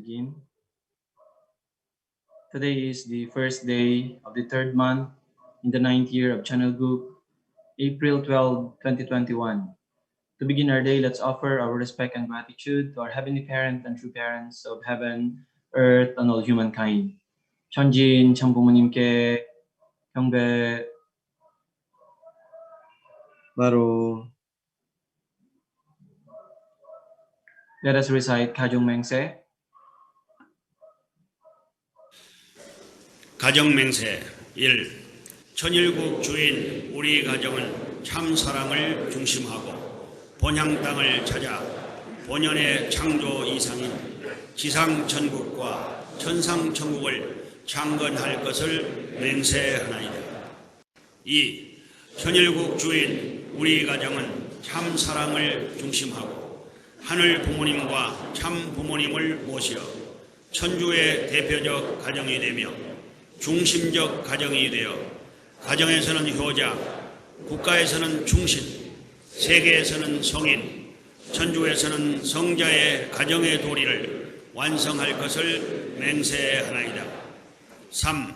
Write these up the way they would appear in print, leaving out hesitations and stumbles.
begin. Today is the first day of the third month in the 9th year of Channel Group, April 12, 2021. To begin our day, let's offer our respect and gratitude to our Heavenly Parent and true parents of heaven, earth, and all humankind. 천진 참부모님께 경배 바로. Let us recite 가정맹세. 가정맹세 1. 천일국 주인 우리 가정은 참 사랑을 중심하고 본향 땅을 찾아 본연의 창조 이상인 지상천국과 천상천국을 창건할 것을 맹세하나이다. 2. 천일국 주인 우리 가정은 참 사랑을 중심하고 하늘 부모님과 참 부모님을 모시어 천주의 대표적 가정이 되며 중심적 가정이 되어 가정에서는 효자, 국가에서는 충신, 세계에서는 성인, 천주에서는 성자의 가정의 도리를 완성할 것을 맹세하나이다. 3.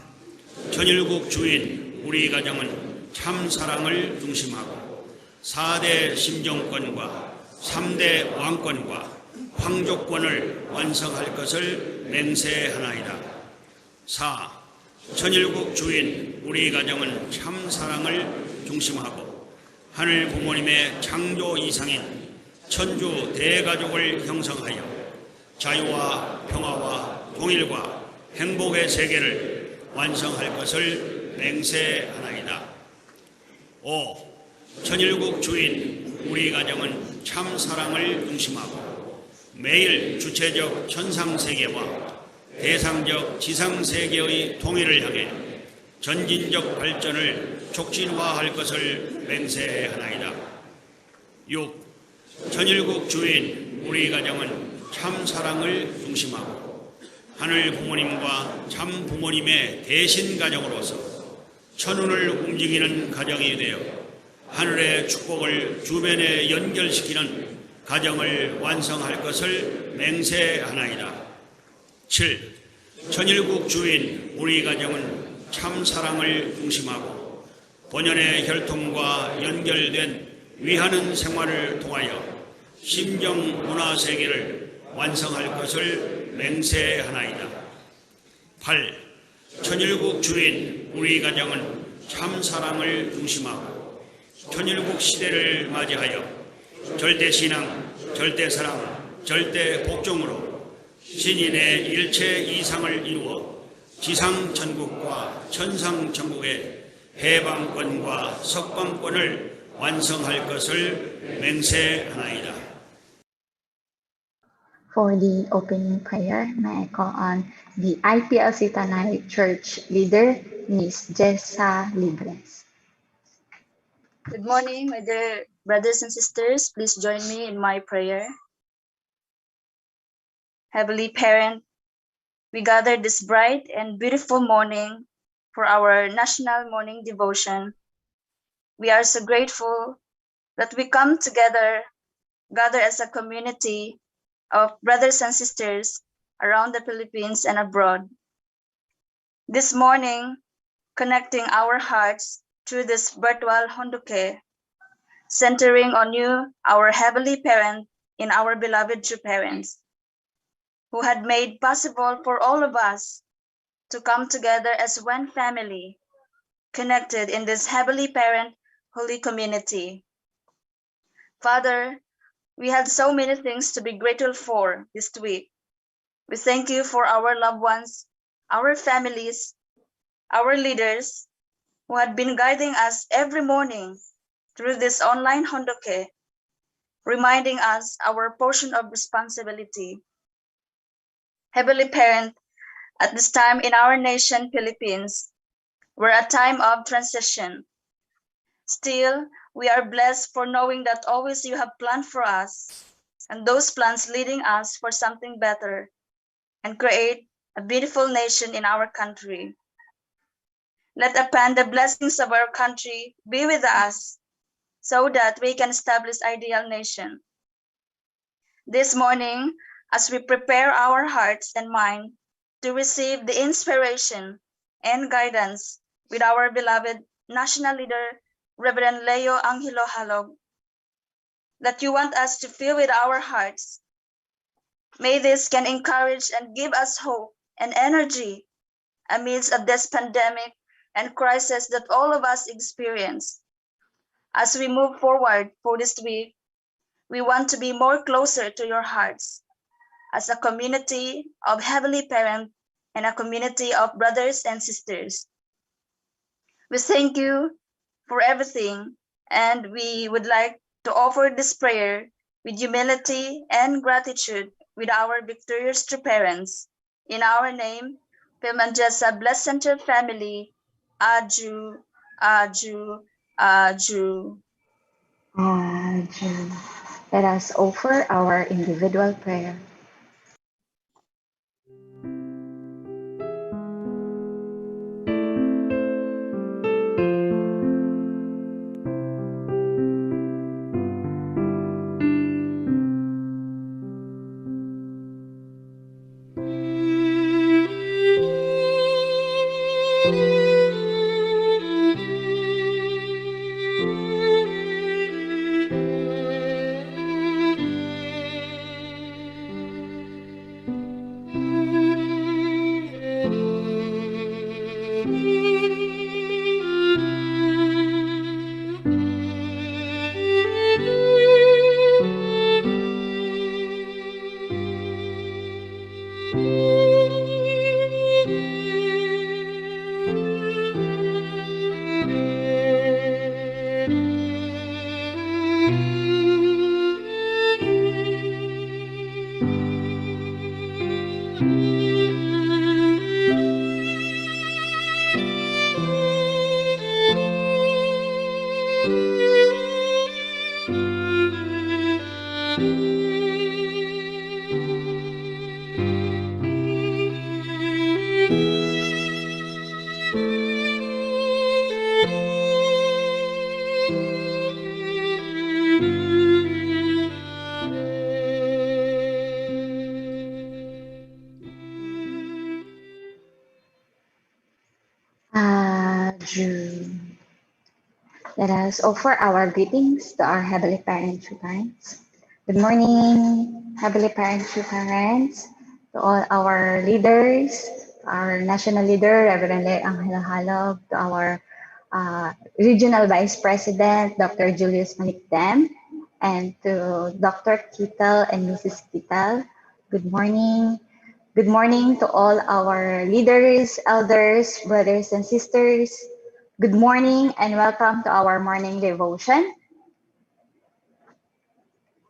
천일국 주인 우리 가정은 참 사랑을 중심하고 4대 심정권과 3대 왕권과 황족권을 완성할 것을 맹세하나이다. 4. 천일국 주인 우리 가정은 참 사랑을 중심하고 하늘 부모님의 창조 이상인 천주 대가족을 형성하여 자유와 평화와 통일과 행복의 세계를 완성할 것을 맹세하나이다. 5. 천일국 주인 우리 가정은 참 사랑을 중심하고 매일 주체적 천상세계와 대상적 지상세계의 통일을 향해 전진적 발전을 촉진화할 것을 맹세하나이다. 6. 천일국 주인 우리 가정은 참 사랑을 중심하고 하늘 부모님과 참 부모님의 대신 가정으로서 천운을 움직이는 가정이 되어 하늘의 축복을 주변에 연결시키는 가정을 완성할 것을 맹세하나이다. 7. 천일국 주인 우리 가정은 참 사랑을 중심하고 본연의 혈통과 연결된 위하는 생활을 통하여 심정 문화 세계를 완성할 것을 맹세하나이다. 8. 천일국 주인 우리 가정은 참 사랑을 중심하고 천일국 시대를 맞이하여 절대신앙, 절대사랑, 절대복종으로 신인의 일체 이상을 이루어 지상천국과 천상천국의 해방권과 석방권을 완성할 것을 맹세하나이다. For the opening prayer, may I call on the HPHC Tanay Church leader, Ms. Jessa Libres. Good morning, my dear brothers and sisters. Please join me in my prayer. Heavenly Parent, we gather this bright and beautiful morning for our national morning devotion. We are so grateful that we come together, gather as a community of brothers and sisters around the Philippines and abroad. This morning, connecting our hearts through this virtual hondoke, centering on you, our Heavenly Parent, in our beloved true parents, who had made possible for all of us to come together as one family, connected in this Heavenly Parent holy community. Father, we had so many things to be grateful for this week. We thank you for our loved ones, our families, our leaders, who had been guiding us every morning through this online hondoke, reminding us our portion of responsibility. Heavenly Parent, at this time in our nation, Philippines, we're a time of transition. Still, we are blessed for knowing that always you have planned for us, and those plans leading us for something better, and create a beautiful nation in our country. Let upon the blessings of our country be with us, so that we can establish ideal nation. This morning, as we prepare our hearts and mind to receive the inspiration and guidance with our beloved national leader, Reverend Leo Angelo Halog, that you want us to fill with our hearts. May this can encourage and give us hope and energy amidst of this pandemic and crisis that all of us experience. As we move forward for this week, we want to be more closer to your hearts as a community of Heavenly Parent and a community of brothers and sisters. We thank you for everything, and we would like to offer this prayer with humility and gratitude with our victorious true parents. In our name, Pilmanjasa Blessed Center family, Aju, Aju, Aju. Let us offer our individual prayer. Aju. Let us offer our greetings to our Heavenly Parent, true parents. Good morning, Heavenly Parent, true parents, to all our leaders, to our national leader, Reverend Leo Angelo Halog, to our Regional Vice President, Dr. Julius Manikdem, and to Dr. Kittel and Mrs. Kittel. Good morning. Good morning to all our leaders, elders, brothers, and sisters. Good morning and welcome to our morning devotion.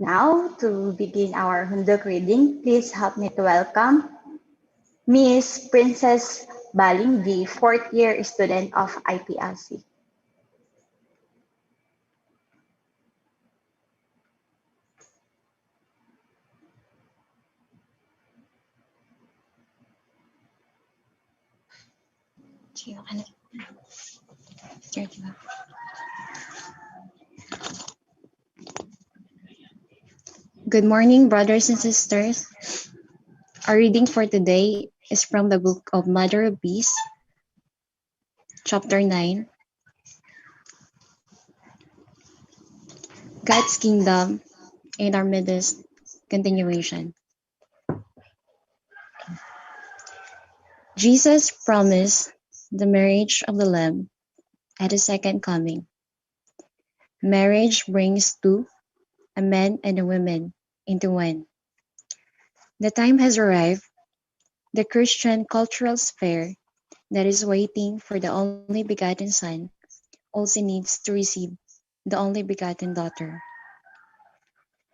Now, to begin our Hundok reading, please help me to welcome Miss Princess Baling, the fourth year student of IPLC. Good morning, brothers and sisters. Our reading for today is from the book of Mother of Peace, chapter 9. God's Kingdom in our midst, continuation. Jesus promised the marriage of the Lamb at his second coming. Marriage brings two, a man and a woman, into one. The time has arrived. The Christian cultural sphere that is waiting for the only begotten Son also needs to receive the only begotten daughter.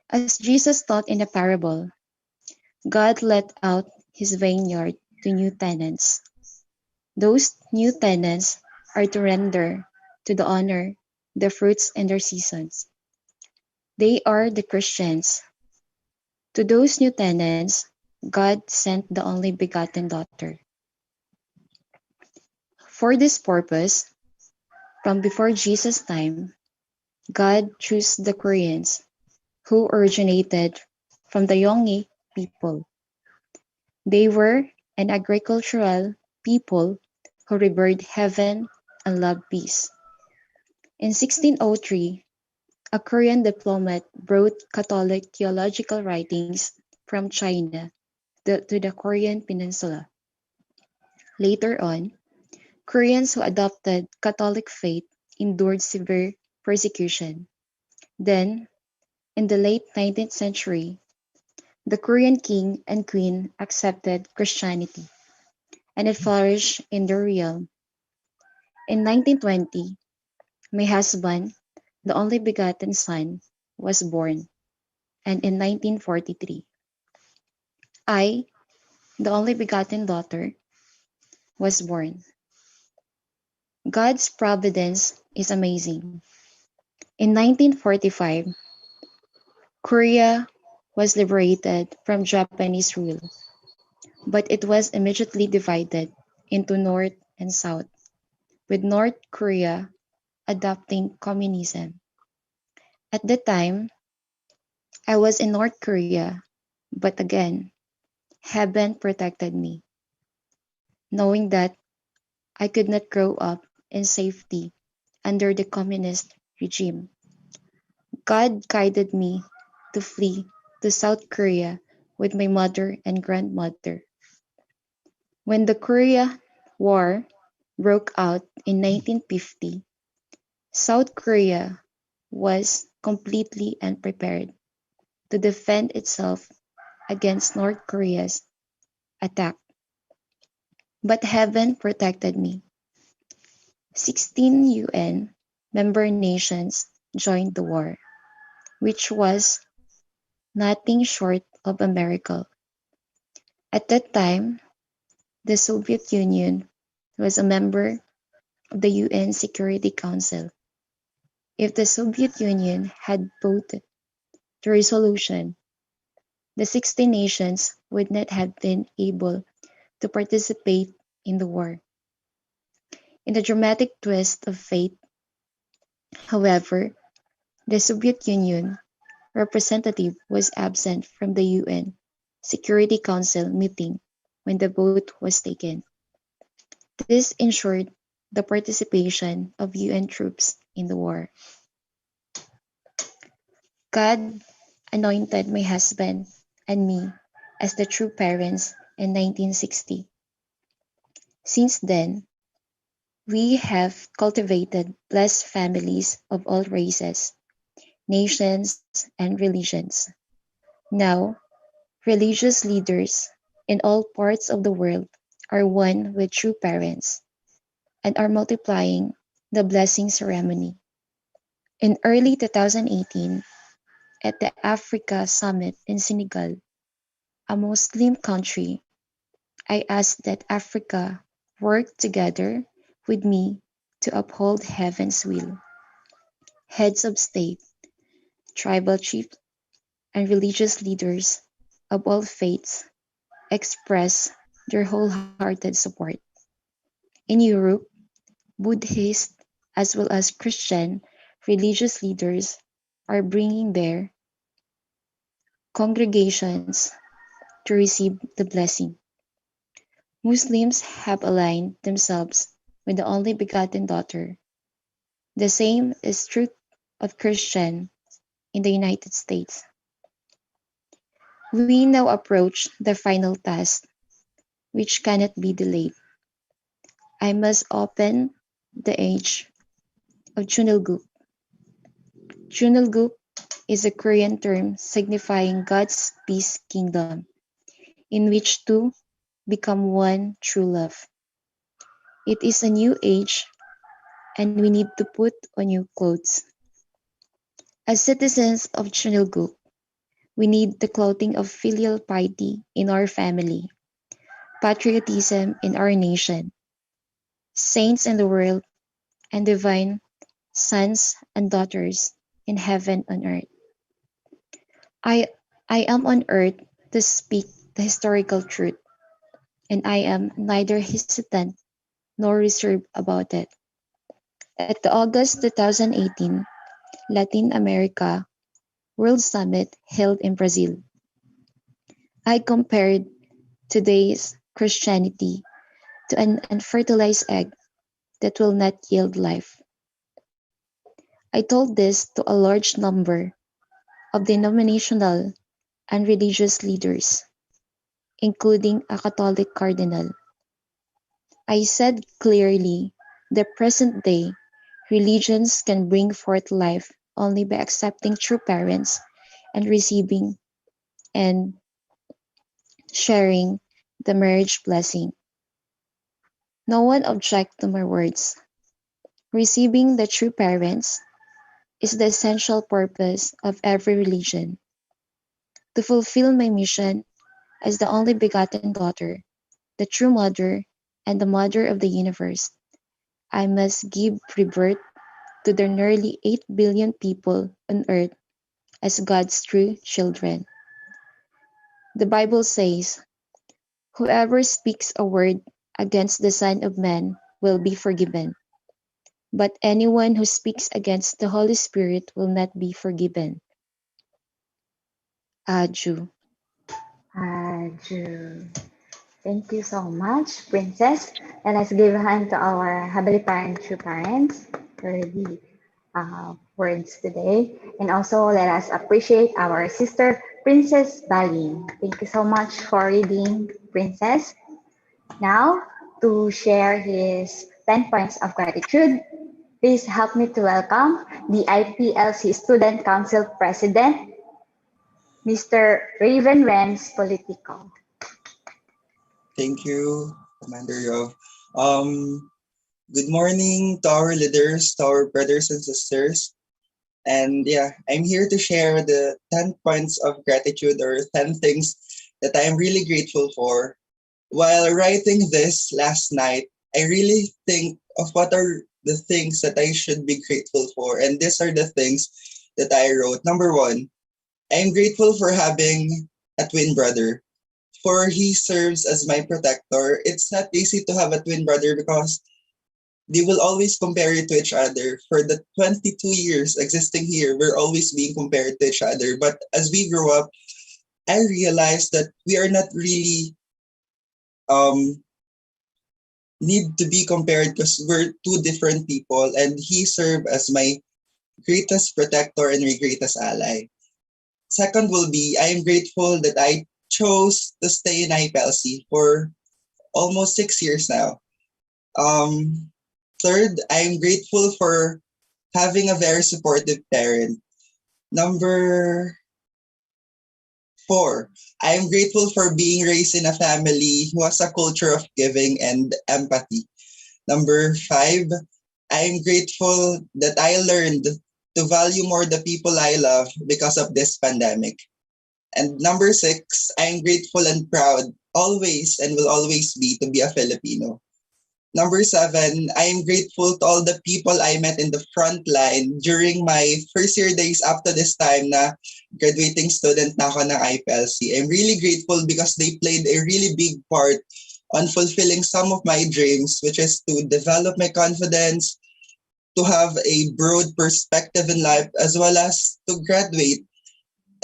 As Jesus taught in the parable, God let out his vineyard to new tenants. Those new tenants are to render to the owner the fruits in their seasons. They are the Christians. To those new tenants, God sent the only begotten daughter. For this purpose, from before Jesus' time, God chose the Koreans, who originated from the Yongi people. They were an agricultural people who revered heaven and loved peace. In 1603, a Korean diplomat brought Catholic theological writings from China to the Korean peninsula. Later on, Koreans who adopted Catholic faith endured severe persecution. Then, in the late 19th century, the Korean king and queen accepted Christianity, and it flourished in their realm. In 1920, my husband, the only begotten son, was born, and in 1943, I, the only begotten daughter, was born. God's providence is amazing. In 1945, Korea was liberated from Japanese rule, but it was immediately divided into North and South, with North Korea adopting communism. At the time, I was in North Korea, but again, heaven protected me, knowing that I could not grow up in safety under the communist regime. God guided me to flee to South Korea with my mother and grandmother. When the Korea War broke out in 1950, South Korea was completely unprepared to defend itself against North Korea's attack. But heaven protected me. 16 UN member nations joined the war, which was nothing short of a miracle. At that time, the Soviet Union was a member of the UN Security Council. If the Soviet Union had voted the resolution, the 16 nations would not have been able to participate in the war. In the dramatic twist of fate, however, the Soviet Union representative was absent from the UN Security Council meeting when the vote was taken. This ensured the participation of UN troops in the war. God anointed my husband and me as the true parents in 1960. Since then, we have cultivated blessed families of all races, nations, and religions. Now, religious leaders in all parts of the world are one with true parents and are multiplying the blessing ceremony. In early 2018, at the Africa Summit in Senegal, a Muslim country, I asked that Africa work together with me to uphold heaven's will. Heads of state, tribal chiefs, and religious leaders of all faiths express their wholehearted support. In Europe, Buddhist as well as Christian religious leaders are bringing their congregations to receive the blessing. Muslims have aligned themselves with the only begotten daughter. The same is true of Christian in the United States. We now approach the final task, which cannot be delayed. I must open the age of Chunilguk. Chunilguk is a Korean term signifying God's peace kingdom, in which two become one true love. It is a new age, and we need to put on new clothes. As citizens of Chunilguk, we need the clothing of filial piety in our family, patriotism in our nation, saints in the world, and divine sons and daughters in heaven and earth. I, I am on earth to speak the historical truth, and I am neither hesitant nor reserved about it. At the August 2018 Latin America World Summit held in Brazil, I compared today's Christianity to an unfertilized egg that will not yield life. I told this to a large number of denominational and religious leaders, including a Catholic cardinal. I said clearly the present day religions can bring forth life only by accepting true parents and receiving and sharing the marriage blessing. No one objected to my words. Receiving the true parents is the essential purpose of every religion. To fulfill my mission as the only begotten daughter, the true mother, and the mother of the universe, I must give rebirth to the nearly 8 billion people on earth as God's true children. The Bible says, "Whoever speaks a word against the Son of Man will be forgiven, but anyone who speaks against the Holy Spirit will not be forgiven." Aju. Aju. Thank you so much, Princess. And let's give a hand to our Heavenly Parent, true parents, for the words today. And also let us appreciate our sister, Princess Balin. Thank you so much for reading, Princess. Now, to share his 10 points of gratitude, please help me to welcome the IPLC Student Council President, Mr. Raven Renz Politico. Thank you, Commander Yov. Good morning to our leaders, to our brothers and sisters. And yeah, I'm here to share the 10 points of gratitude or 10 things that I'm really grateful for. While writing this last night, I really think of what are the things that I should be grateful for. And these are the things that I wrote. Number one, I'm grateful for having a twin brother. For he serves as my protector. It's not easy to have a twin brother because they will always compare you to each other. For the 22 years existing here, we're always being compared to each other. But as we grow up, I realized that we are not really need to be compared because we're two different people, and he served as my greatest protector and my greatest ally. Second will be I am grateful that I chose to stay in IPLC for almost 6 years now. Third, I'm grateful for having a very supportive parent. Number 4, I'm grateful for being raised in a family who has a culture of giving and empathy. Number 5, I'm grateful that I learned to value more the people I love because of this pandemic. And number 6, I'm grateful and proud always and will always be to be a Filipino. Number 7, I am grateful to all the people I met in the front line during my first year days up to this time na graduating student na ako ng IPLC. I'm really grateful because they played a really big part on fulfilling some of my dreams, which is to develop my confidence, to have a broad perspective in life, as well as to graduate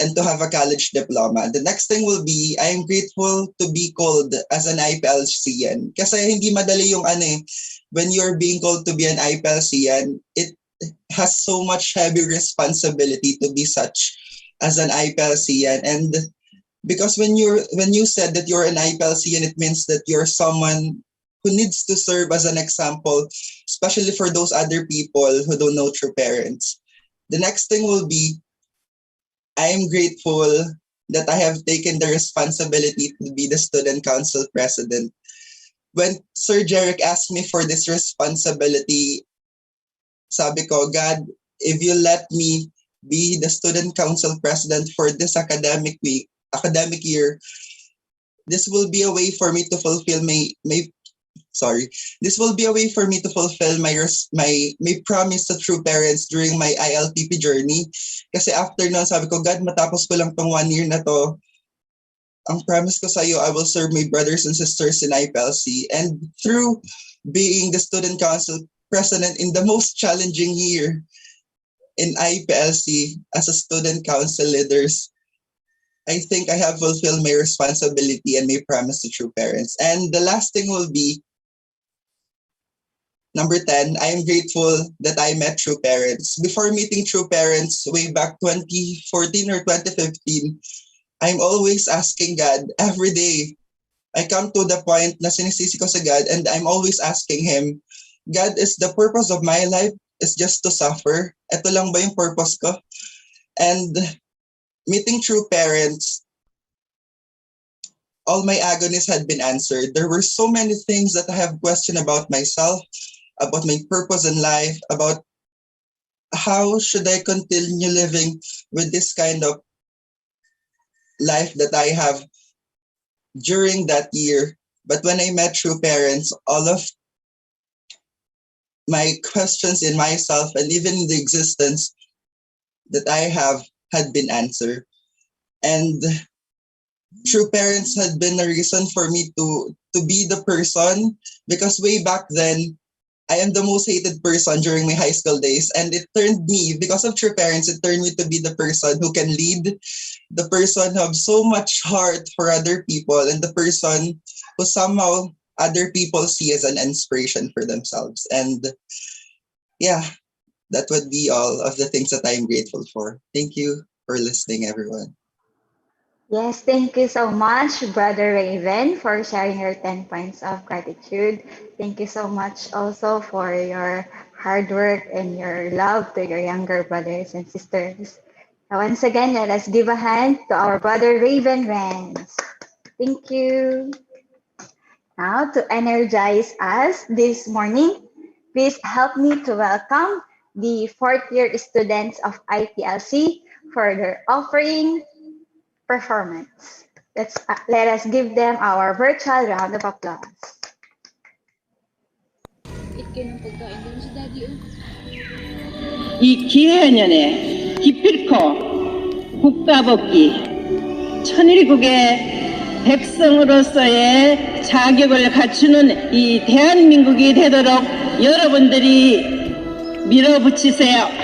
and to have a college diploma. The next thing will be, I am grateful to be called as an IPLCian. Kasi hindi madali yung when you're being called to be an IPLCian, it has so much heavy responsibility to be such as an IPLCian. And because when you said that you're an IPLCian, it means that you're someone who needs to serve as an example, especially for those other people who don't know true parents. The next thing will be, I am grateful that I have taken the responsibility to be the student council president. When Sir Jeric asked me for this responsibility, sabi ko, God, if you let me be the student council president for this academic year, this will be a way for me to fulfill this will be a way for me to fulfill my promise to true parents during my ILPP journey. Kasi after nun, sabi ko, God, matapos ko lang tong 1 year na to, ang promise ko sa'yo, I will serve my brothers and sisters in IPLC. And through being the student council president in the most challenging year in IPLC as a student council leaders, I think I have fulfilled my responsibility and my promise to true parents. And the last thing will be number 10, I am grateful that I met true parents. Before meeting true parents way back 2014 or 2015, I'm always asking God every day. I come to the point na sinisisi ko sa God and I'm always asking Him, God, is the purpose of my life is just to suffer? Ito lang ba yung purpose ko? And meeting true parents, all my agonies had been answered. There were so many things that I have questioned about myself, about my purpose in life, about how should I continue living with this kind of life that I have during that year. But when I met true parents, all of my questions in myself and even in the existence that I have had been answered. And true parents had been a reason for me to be the person, because way back then, I am the most hated person during my high school days. And it turned me, because of true parents, it turned me to be the person who can lead, the person who has so much heart for other people, and the person who somehow other people see as an inspiration for themselves. And yeah, that would be all of the things that I'm grateful for. Thank you for listening, everyone. Yes, thank you so much, Brother Raven, for sharing your 10 points of gratitude. Thank you so much also for your hard work and your love to your younger brothers and sisters. Once again, let us give a hand to our brother Raven Rance. Thank you. Now, to energize us this morning, please help me to welcome the fourth year students of ITLC for their offering performance. Let us give them our virtual round of applause. 이 기해년에 기필코 국가복귀 천일국의 백성으로서의 자격을 갖추는 이 대한민국이 되도록 여러분들이 밀어붙이세요.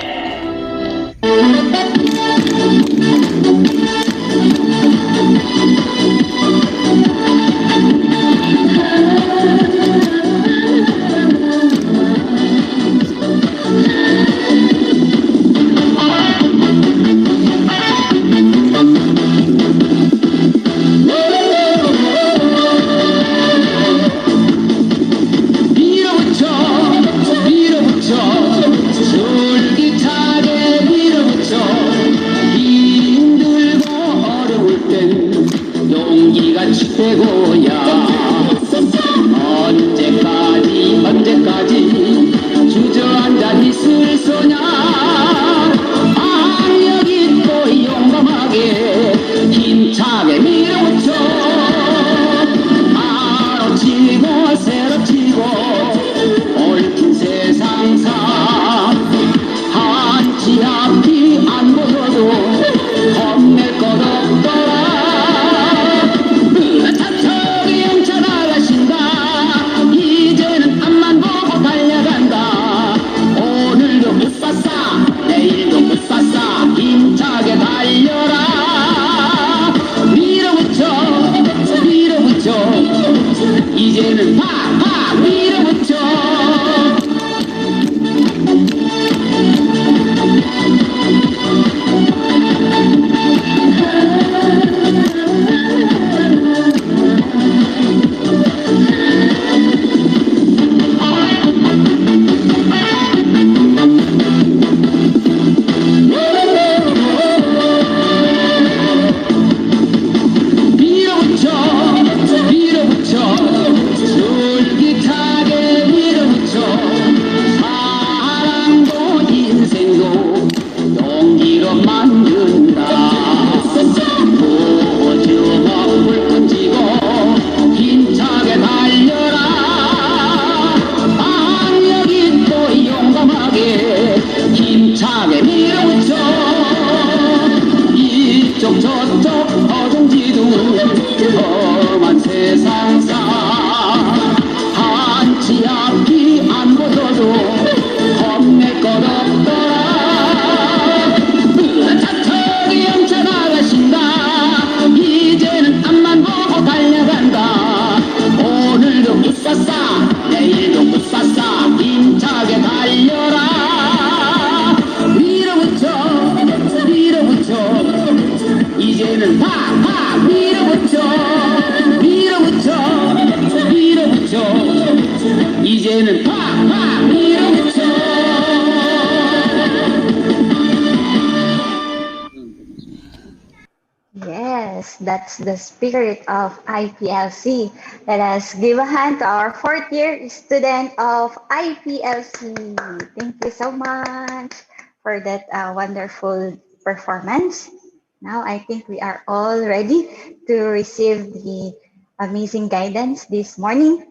That's the spirit of IPLC. Let us give a hand to our fourth year student of IPLC. Thank you so much for that wonderful performance. Now I think we are all ready to receive the amazing guidance this morning.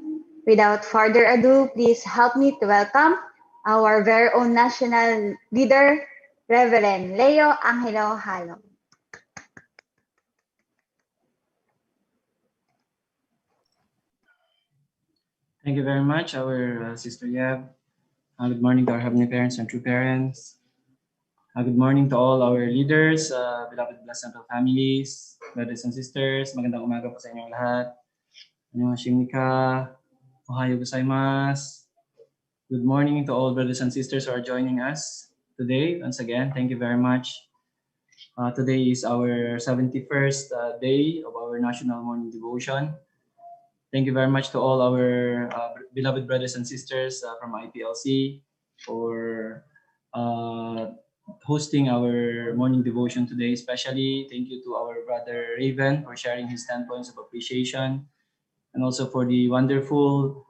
Without further ado, please help me to welcome our very own national leader, Reverend Leo Angelo Halo. Thank you very much, our Sister Yeb. Good morning to our Heavenly Parents and true parents. Good morning to all our leaders, beloved Blessed Central families, brothers and sisters. Magandang umaga po sa inyong lahat. Annyeonghaseyo nika. Ohayo gozaimasu. Good morning to all brothers and sisters who are joining us today. Once again, thank you very much. Today is our 71st day of our National Morning Devotion. Thank you very much to all our beloved brothers and sisters from IPLC for hosting our morning devotion today. Especially thank you to our brother Raven for sharing his 10 points of appreciation, and also for the wonderful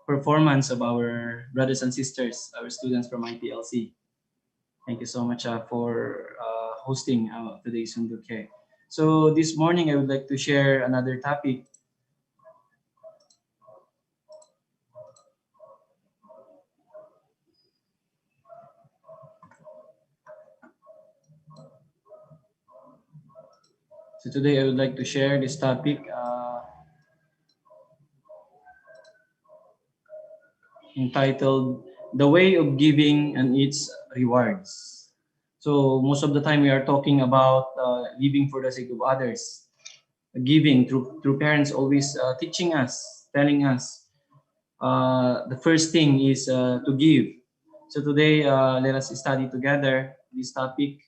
performance of our brothers and sisters, our students from IPLC. Thank you so much for hosting today's Sunduke. So this morning I would like to share another topic. So today I would like to share this topic entitled The Way of Giving and Its Rewards. So most of the time we are talking about giving for the sake of others. Giving through parents always teaching us, telling us the first thing is to give. So today let us study together this topic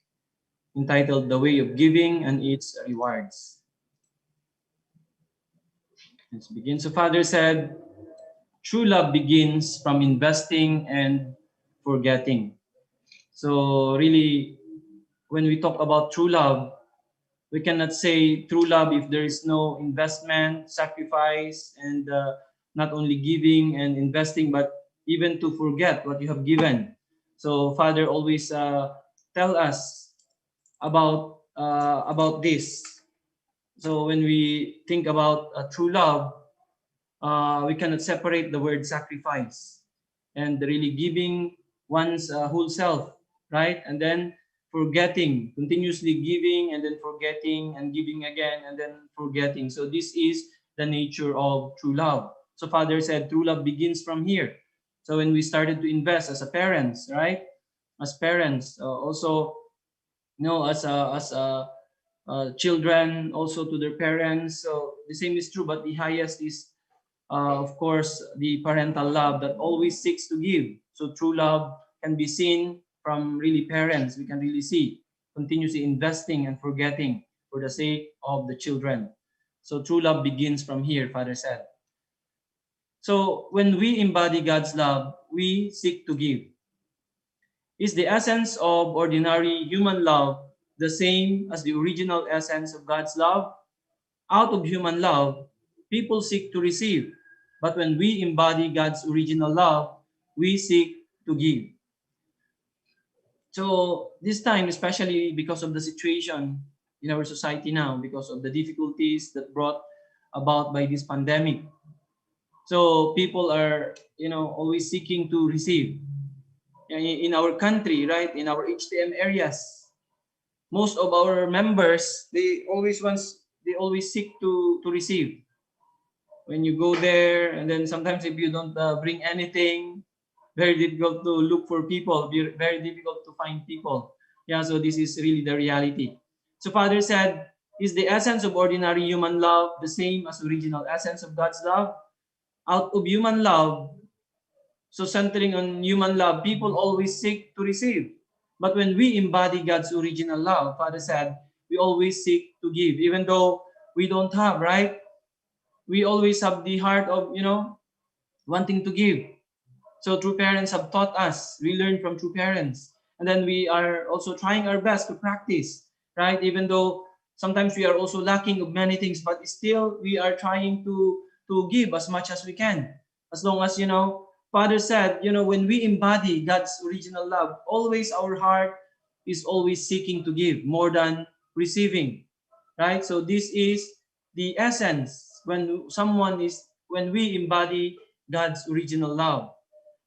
entitled The Way of Giving and Its Rewards. Let's begin. So Father said, true love begins from investing and forgetting. So really, when we talk about true love, we cannot say true love if there is no investment, sacrifice, and not only giving and investing, but even to forget what you have given. So Father always tell us about this. So when we think about true love, we cannot separate the word sacrifice and really giving one's whole self, right? And then forgetting, continuously giving and then forgetting and giving again and then forgetting. So this is the nature of true love. So Father said true love begins from here. So when we started to invest as a parents, right? As parents, also, you know, as children also to their parents. So the same is true, but the highest is of course, the parental love that always seeks to give. So true love can be seen from really parents. We can really see continuously investing and forgetting for the sake of the children. So true love begins from here, Father said. So when we embody God's love, we seek to give. Is the essence of ordinary human love the same as the original essence of God's love? Out of human love, people seek to receive. But when we embody God's original love, we seek to give. So this time, especially because of the situation in our society now, because of the difficulties that brought about by this pandemic. So people are, always seeking to receive. In our country, right, in our HTM areas, most of our members, they always seek to receive. When you go there, and then sometimes if you don't bring anything, very difficult to look for people, very difficult to find people. Yeah, so this is really the reality. So Father said, is the essence of ordinary human love the same as original essence of God's love? Out of human love, so centering on human love, people always seek to receive. But when we embody God's original love, Father said, we always seek to give, even though we don't have, right? We always have the heart of, wanting to give. So true parents have taught us. We learn from true parents. And then we are also trying our best to practice, right? Even though Sometimes we are also lacking of many things, but still we are trying to give as much as we can. As long as, Father said, when we embody God's original love, always our heart is always seeking to give more than receiving, right? So this is the essence when we embody God's original love.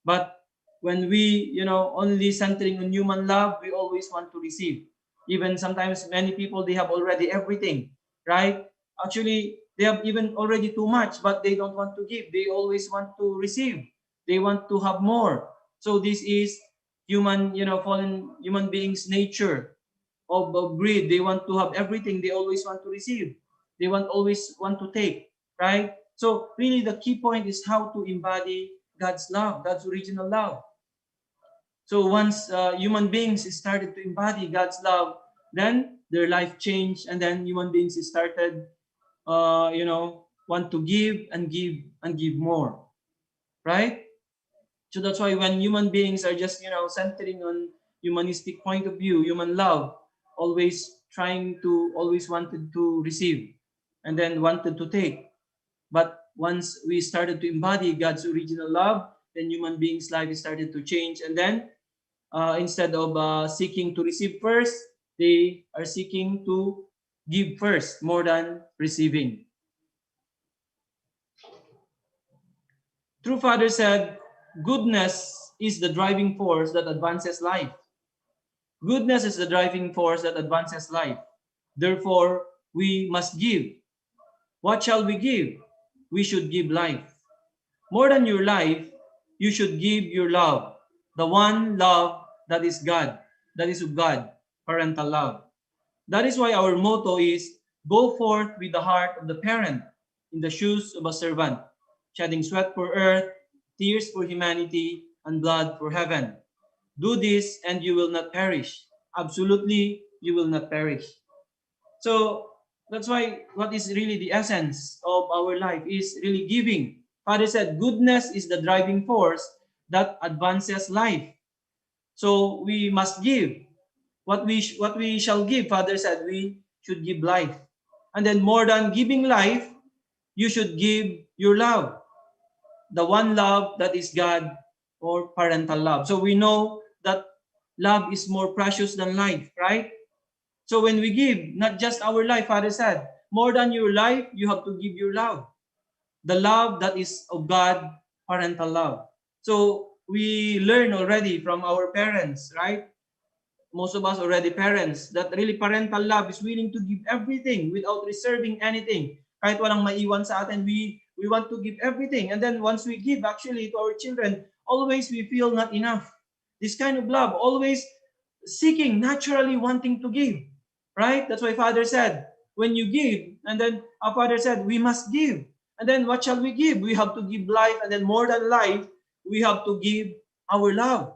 But when we, only centering on human love, we always want to receive. Even sometimes many people, they have already everything, right? Actually, they have even already too much, but they don't want to give. They always want to receive. They want to have more. So this is human, fallen human beings' nature of greed. They want to have everything. They always want to receive. They always want to take, right? So really the key point is how to embody God's love, God's original love. So once human beings started to embody God's love, then their life changed, and then human beings started, want to give and give and give more, right? So that's why when human beings are just, centering on humanistic point of view, human love, always always wanted to receive and then wanted to take. But once we started to embody God's original love, then human beings' life started to change. And then instead of seeking to receive first, they are seeking to give first more than receiving. True Father said, goodness is the driving force that advances life. Goodness is the driving force that advances life. Therefore, we must give. What shall we give? We should give life. More than your life, you should give your love. The one love that is God, that is of God, parental love. That is why our motto is, go forth with the heart of the parent in the shoes of a servant, shedding sweat for earth, tears for humanity, and blood for heaven. Do this and you will not perish. Absolutely, you will not perish. So that's why what is really the essence of our life is really giving. Father said, goodness is the driving force that advances life. So we must give. What we shall give, Father said, we should give life. And then more than giving life, you should give your love. The one love that is God or parental love. So we know that love is more precious than life, right? So when we give, not just our life, Father said, more than your life, you have to give your love. The love that is of God, parental love. So we learn already from our parents, right? Most of us already parents, that really parental love is willing to give everything without reserving anything. Kahit walang maiwan sa atin, we want to give everything. And then once we give actually to our children, always we feel not enough. This kind of love, always seeking, naturally wanting to give, right? That's why Father said, when you give, and then our Father said, we must give. And then what shall we give? We have to give life, and then more than life, we have to give our love.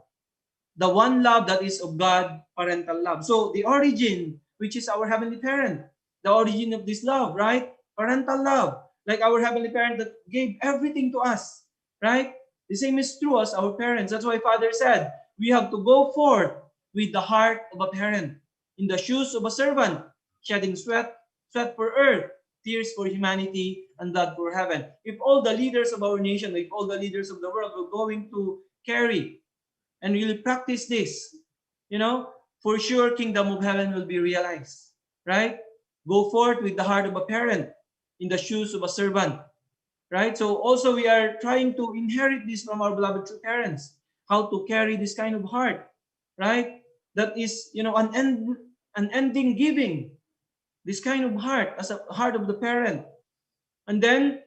The one love that is of God, parental love. So the origin, which is our heavenly parent, the origin of this love, right? Parental love, like our heavenly parent that gave everything to us, right? The same is true as our parents. That's why Father said, we have to go forth with the heart of a parent, in the shoes of a servant, shedding sweat for earth, tears for humanity, and blood for heaven. If all the leaders of our nation, if all the leaders of the world were going to carry and really practice this, for sure kingdom of heaven will be realized, right? Go forth with the heart of a parent, in the shoes of a servant, right? So also we are trying to inherit this from our beloved true parents, how to carry this kind of heart, right? That is, unending giving, this kind of heart as a heart of the parent. And then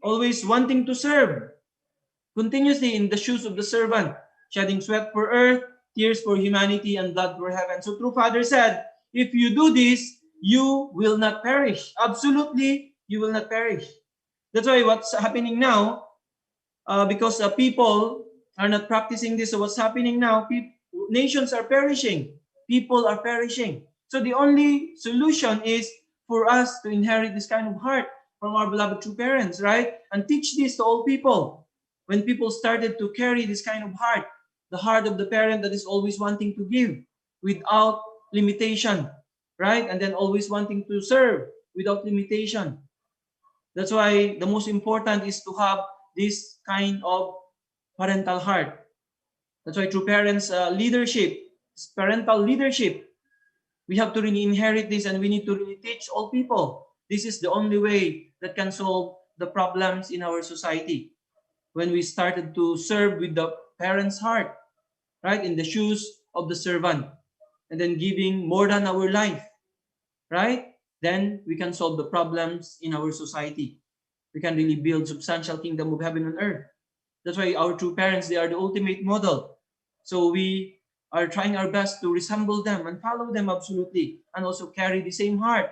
always wanting to serve continuously in the shoes of the servant, shedding sweat for earth, tears for humanity, and blood for heaven. So true Father said, if you do this, you will not perish. Absolutely, you will not perish. That's why what's happening now, because people are not practicing this, so what's happening now, nations are perishing, people are perishing. So the only solution is for us to inherit this kind of heart from our beloved true parents, right? And teach this to all people. When people started to carry this kind of heart, the heart of the parent that is always wanting to give without limitation, right? And then always wanting to serve without limitation. That's why the most important is to have this kind of parental heart. That's why through parents' leadership, parental leadership, we have to really inherit this, and we need to really teach all people. This is the only way that can solve the problems in our society. When we started to serve with the parent's heart, right, in the shoes of the servant, and then giving more than our life, right, then we can solve the problems in our society. We can really build substantial kingdom of heaven on earth. That's why our true parents, they are the ultimate model. So we are trying our best to resemble them and follow them absolutely, and also carry the same heart.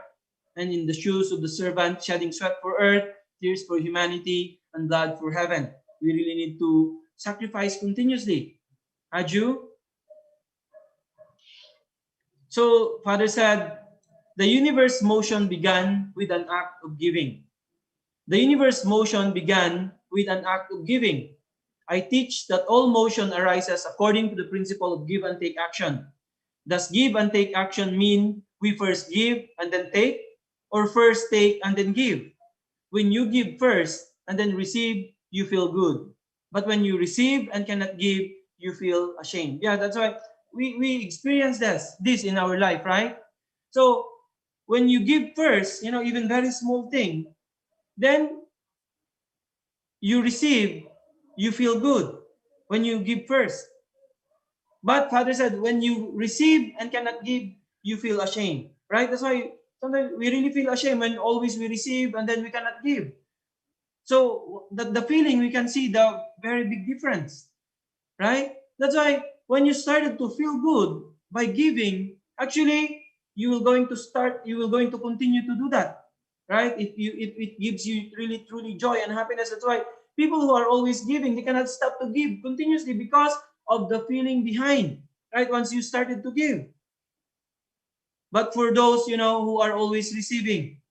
And in the shoes of the servant, shedding sweat for earth, tears for humanity, and blood for heaven. We really need to sacrifice continuously. Aju? So Father said, the universe motion began with an act of giving. The universe motion began with an act of giving. I teach that all motion arises according to the principle of give and take action. Does give and take action mean we first give and then take, or first take and then give? When you give first and then receive, you feel good. But when you receive and cannot give, you feel ashamed. Yeah, that's why we experience this in our life, right? So when you give first, even very small thing, then you receive, you feel good when you give first. But Father said, when you receive and cannot give, you feel ashamed, right? That's why sometimes we really feel ashamed when always we receive and then we cannot give. So the feeling, we can see the very big difference, right? That's why when you started to feel good by giving, actually you will going to continue to do that, right? If it gives you really truly joy and happiness. That's why people who are always giving, they cannot stop to give continuously because of the feeling behind, right? Once you started to give. But for those, who are always receiving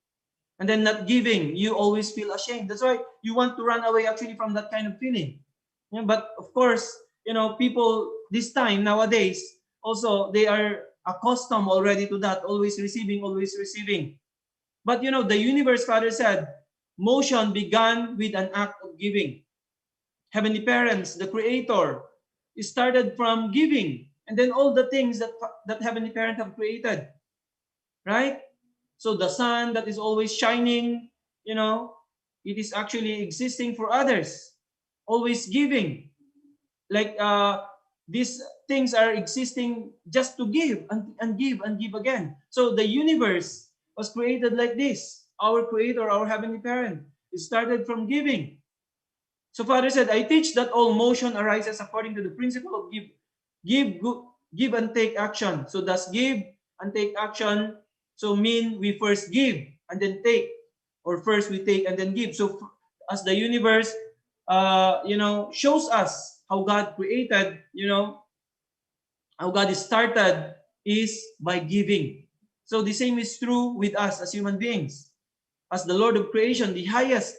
and then not giving, you always feel ashamed. That's why you want to run away actually from that kind of feeling. Yeah, but of course, people this time nowadays, also they are accustomed already to that, always receiving, always receiving. But the universe, Father said, motion began with an act of giving. Heavenly parents, the creator, started from giving, and then all the things that heavenly parent have created, right? So the sun that is always shining, it is actually existing for others, always giving. Like these things are existing just to give and give and give again. So the universe was created like this. Our creator, our heavenly parent, it started from giving. So Father said, I teach that all motion arises according to the principle of give and take action. So does give and take action so mean we first give and then take, or first we take and then give? So as the universe, shows us how God created, how God started is by giving. So the same is true with us as human beings. As the Lord of creation, the highest,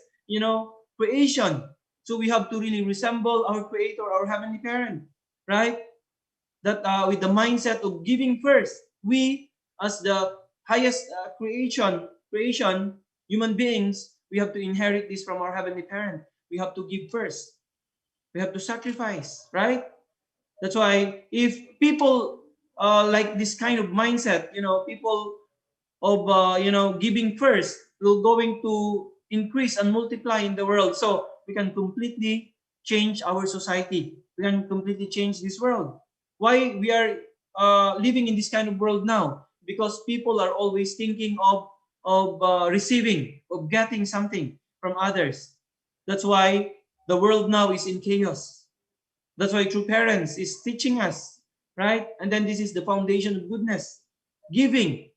creation. So we have to really resemble our creator, our heavenly parent, right? That with the mindset of giving first, we as the highest creation, human beings, we have to inherit this from our heavenly parent. We have to give first. We have to sacrifice, right? That's why if people like this kind of mindset, people of giving first will going to increase and multiply in the world. So we can completely change our society. We can completely change this world. Why we are living in this kind of world now? Because people are always thinking of receiving, of getting something from others. That's why the world now is in chaos. That's why true parents is teaching us, right? And then this is the foundation of goodness, giving.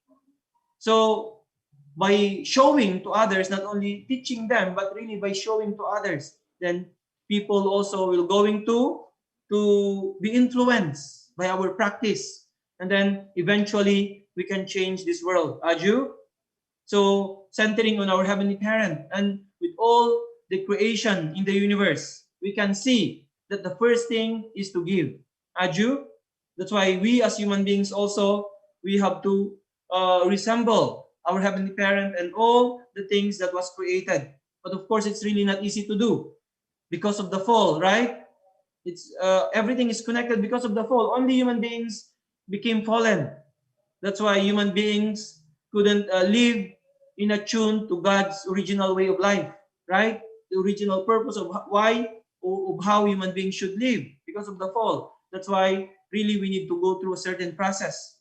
So by showing to others, not only teaching them, but really by showing to others, then people also will going to be influenced by our practice. And then eventually we can change this world. Aju? So centering on our heavenly parent and with all the creation in the universe, we can see that the first thing is to give. Aju? That's why we as human beings also, we have to resemble our Heavenly Parent and all the things that was created. But of course, it's really not easy to do because of the fall, right? It's everything is connected because of the fall. Only human beings became fallen. That's why human beings couldn't live in a tune to God's original way of life, right? The original purpose of why of how human beings should live because of the fall. That's why really we need to go through a certain process.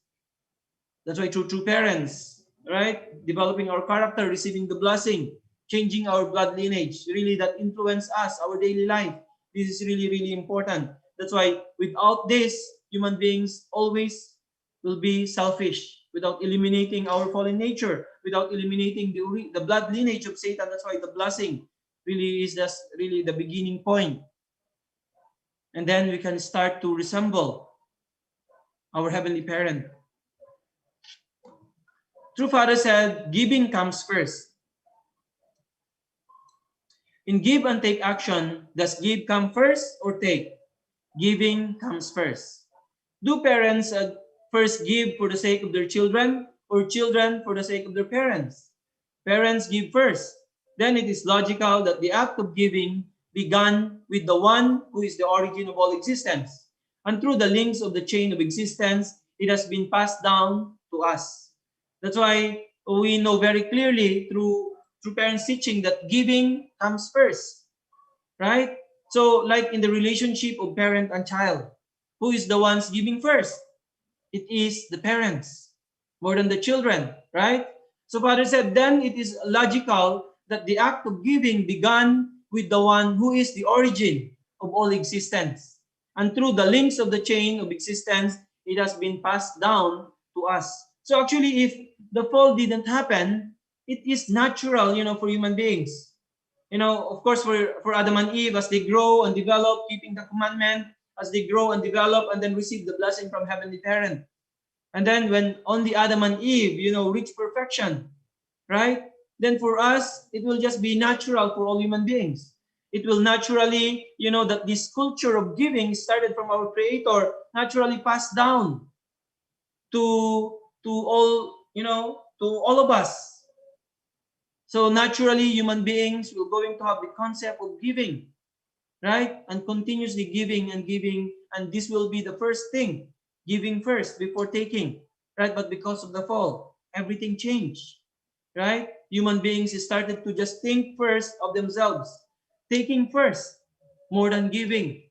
That's why through parents, right? Developing our character, receiving the blessing, changing our blood lineage, really that influence us, our daily life. This is really, really important. That's why without this, human beings always will be selfish without eliminating our fallen nature, without eliminating the blood lineage of Satan. That's why the blessing really is just really the beginning point. And then we can start to resemble our Heavenly Parent. True Father said, giving comes first. In give and take action, does give come first or take? Giving comes first. Do parents first give for the sake of their children or children for the sake of their parents? Parents give first. Then it is logical that the act of giving began with the one who is the origin of all existence. And through the links of the chain of existence, it has been passed down to us. That's why we know very clearly through parents' teaching that giving comes first, right? So like in the relationship of parent and child, who is the ones giving first? It is the parents more than the children, right? So Father said, then it is logical that the act of giving began with the one who is the origin of all existence. And through the links of the chain of existence, it has been passed down to us. So actually, if the fall didn't happen, it is natural, for human beings. Of course, for Adam and Eve, as they grow and develop, keeping the commandment, as they grow and develop, and then receive the blessing from Heavenly Parent. And then when only Adam and Eve, reach perfection, right? Then for us, it will just be natural for all human beings. It will naturally, that this culture of giving started from our Creator, naturally passed down to all, to all of us. So naturally, human beings will going to have the concept of giving, right? And continuously giving and giving, and this will be the first thing, giving first before taking, right? But because of the fall, everything changed, right? Human beings started to just think first of themselves, taking first more than giving.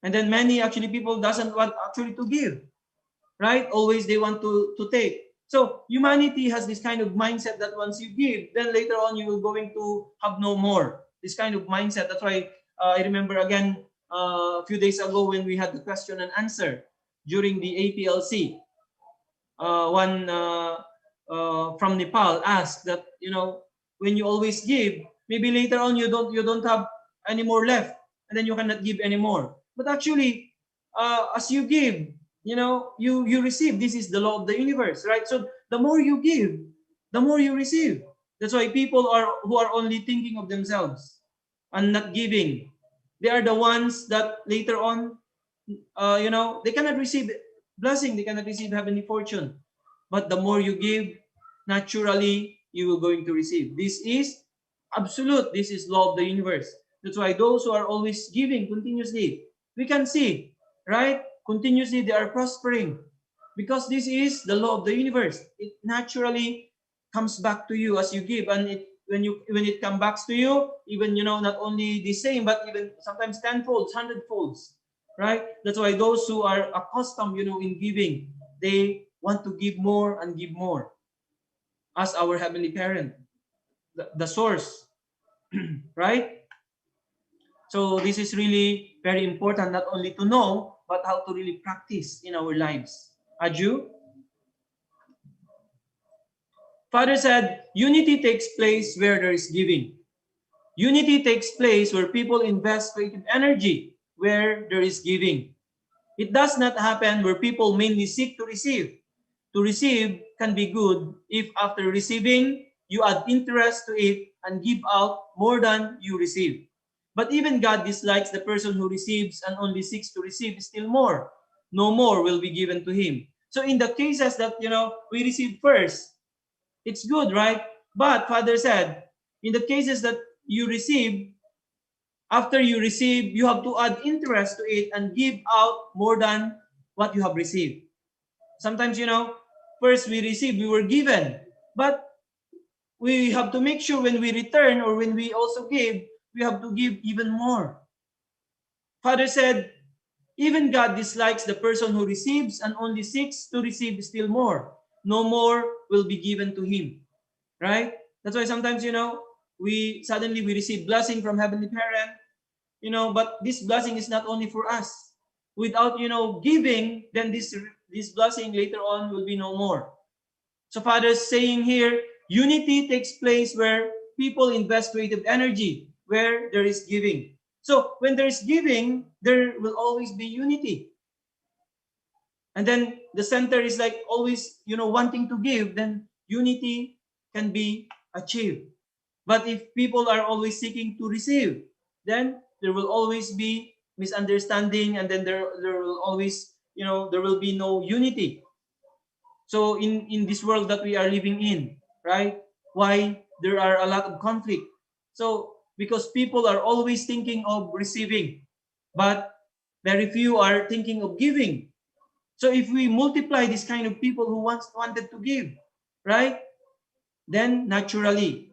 And then many actually people doesn't want actually to give, right? Always they want to take. So humanity has this kind of mindset that once you give, then later on you will going to have no more. This kind of mindset. That's why I remember again a few days ago when we had the question and answer during the APLC. One from Nepal asked that, when you always give, maybe later on you don't have any more left, and then you cannot give anymore. But actually, as you give, you receive. This is the law of the universe, right? So the more you give, the more you receive. That's why people who are only thinking of themselves and not giving, they are the ones that later on, they cannot receive blessing, they cannot receive heavenly fortune. But the more you give, naturally you will going to receive. This is absolute. This is law of the universe. That's why those who are always giving continuously, we can see, right? Continuously they are prospering, because this is the law of the universe. It naturally comes back to you as you give, and when it comes back to you, even not only the same, but even sometimes tenfolds, hundredfolds, right? That's why those who are accustomed, in giving, they want to give more and give more, as our Heavenly Parent, the source, right? So this is really very important, not only to know, but how to really practice in our lives. Aju? Father said, unity takes place where there is giving. Unity takes place where people invest creative energy, where there is giving. It does not happen where people mainly seek to receive. To receive can be good if after receiving, you add interest to it and give out more than you receive. But even God dislikes the person who receives and only seeks to receive still more. No more will be given to him. So in the cases that, we receive first, it's good, right? But Father said, in the cases that you receive, after you receive, you have to add interest to it and give out more than what you have received. Sometimes, first we receive, we were given, but we have to make sure when we return or when we also give, we have to give even more. Father said, even God dislikes the person who receives and only seeks to receive still more. No more will be given to him. Right? That's why sometimes, we suddenly receive blessing from Heavenly Parent, but this blessing is not only for us. Without, giving, then this blessing later on will be no more. So Father is saying here, unity takes place where people invest creative energy, where there is giving. So when there is giving, there will always be unity. And then the center is like always, wanting to give, then unity can be achieved. But if people are always seeking to receive, then there will always be misunderstanding, and then there will always, there will be no unity. So in this world that we are living in, right? Why there are a lot of conflict? So because people are always thinking of receiving, but very few are thinking of giving. So if we multiply this kind of people who wanted to give, right? Then naturally,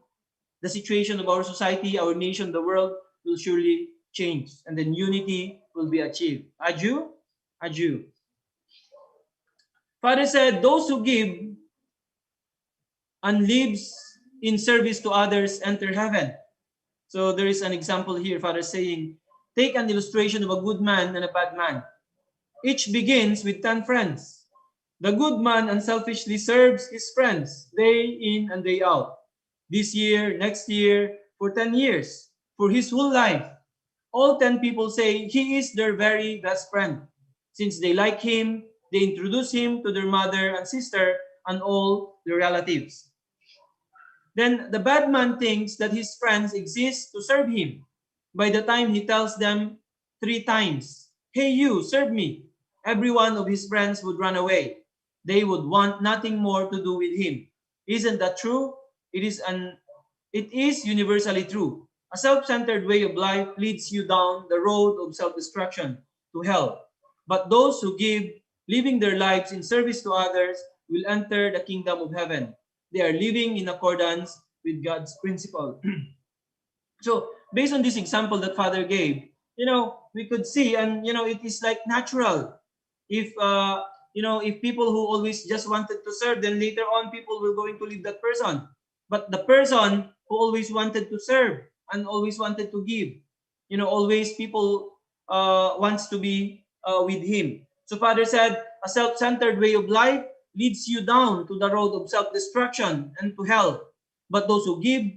the situation of our society, our nation, the world will surely change, and then unity will be achieved. Aju? Aju. Father said, those who give and lives in service to others enter heaven. So there is an example here, Father saying, take an illustration of a good man and a bad man. Each begins with 10 friends. The good man unselfishly serves his friends day in and day out. This year, next year, for 10 years, for his whole life. All 10 people say he is their very best friend. Since they like him, they introduce him to their mother and sister and all their relatives. Then the bad man thinks that his friends exist to serve him. By the time he tells them 3 times, hey you, serve me, every one of his friends would run away. They would want nothing more to do with him. Isn't that true? It is universally true. A self-centered way of life leads you down the road of self-destruction to hell. But those who give, living their lives in service to others, will enter the kingdom of heaven. They are living in accordance with God's principle. So based on this example that Father gave, we could see, and it is like natural. If if people who always just wanted to serve, then later on people will going to leave that person. But the person who always wanted to serve and always wanted to give, always people wants to be with him. So Father said, a self-centered way of life leads you down to the road of self-destruction and to hell. But those who give,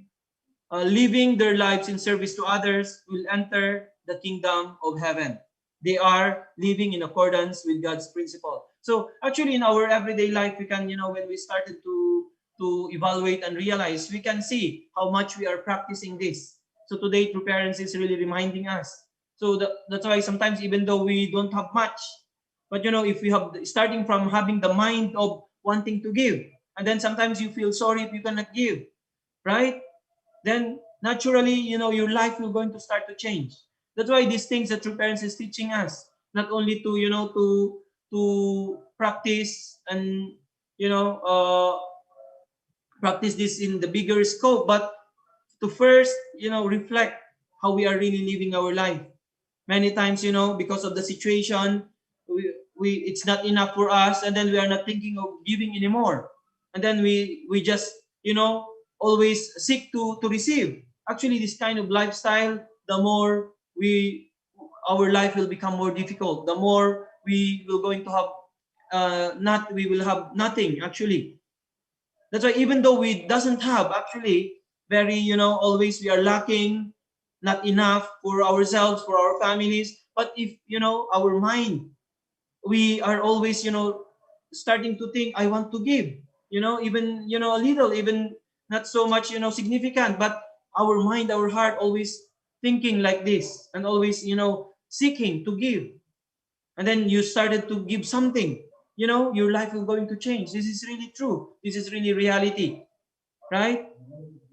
living their lives in service to others, will enter the kingdom of heaven. They are living in accordance with God's principle. So actually in our everyday life, we can, when we started to evaluate and realize, we can see how much we are practicing this. So today, True Parents is really reminding us. So that's why sometimes even though we don't have much, but if we have, starting from having the mind of wanting to give, and then sometimes you feel sorry if you cannot give, right? Then naturally, your life will going to start to change. That's why these things that True Parents is teaching us, not only to, to practice and, practice this in the bigger scope, but to first, reflect how we are really living our life. Many times, because of the situation, we it's not enough for us, and then we are not thinking of giving anymore. And then we just, always seek to receive. Actually, this kind of lifestyle, the more our life will become more difficult. The more we will going to have, we will have nothing actually. That's why even though we doesn't have actually very, always we are lacking, not enough for ourselves, for our families. But if, our mind, we are always, starting to think, I want to give, even, a little, even not so much, significant, but our mind, our heart always thinking like this and always, seeking to give. And then you started to give something, your life will going to change. This is really true. This is really reality, right?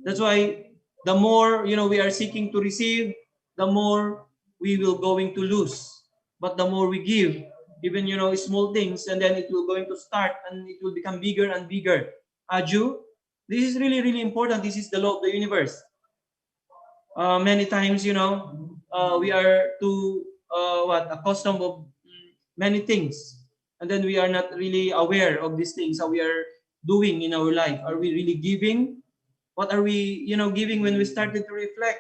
That's why the more, we are seeking to receive, the more we will going to lose. But the more we give, even, small things, and then it will going to start and it will become bigger and bigger. Aju, this is really, really important. This is the law of the universe. Many times, we are too accustomed of many things, and then we are not really aware of these things, how we are doing in our life. Are we really giving? What are we, giving when we started to reflect?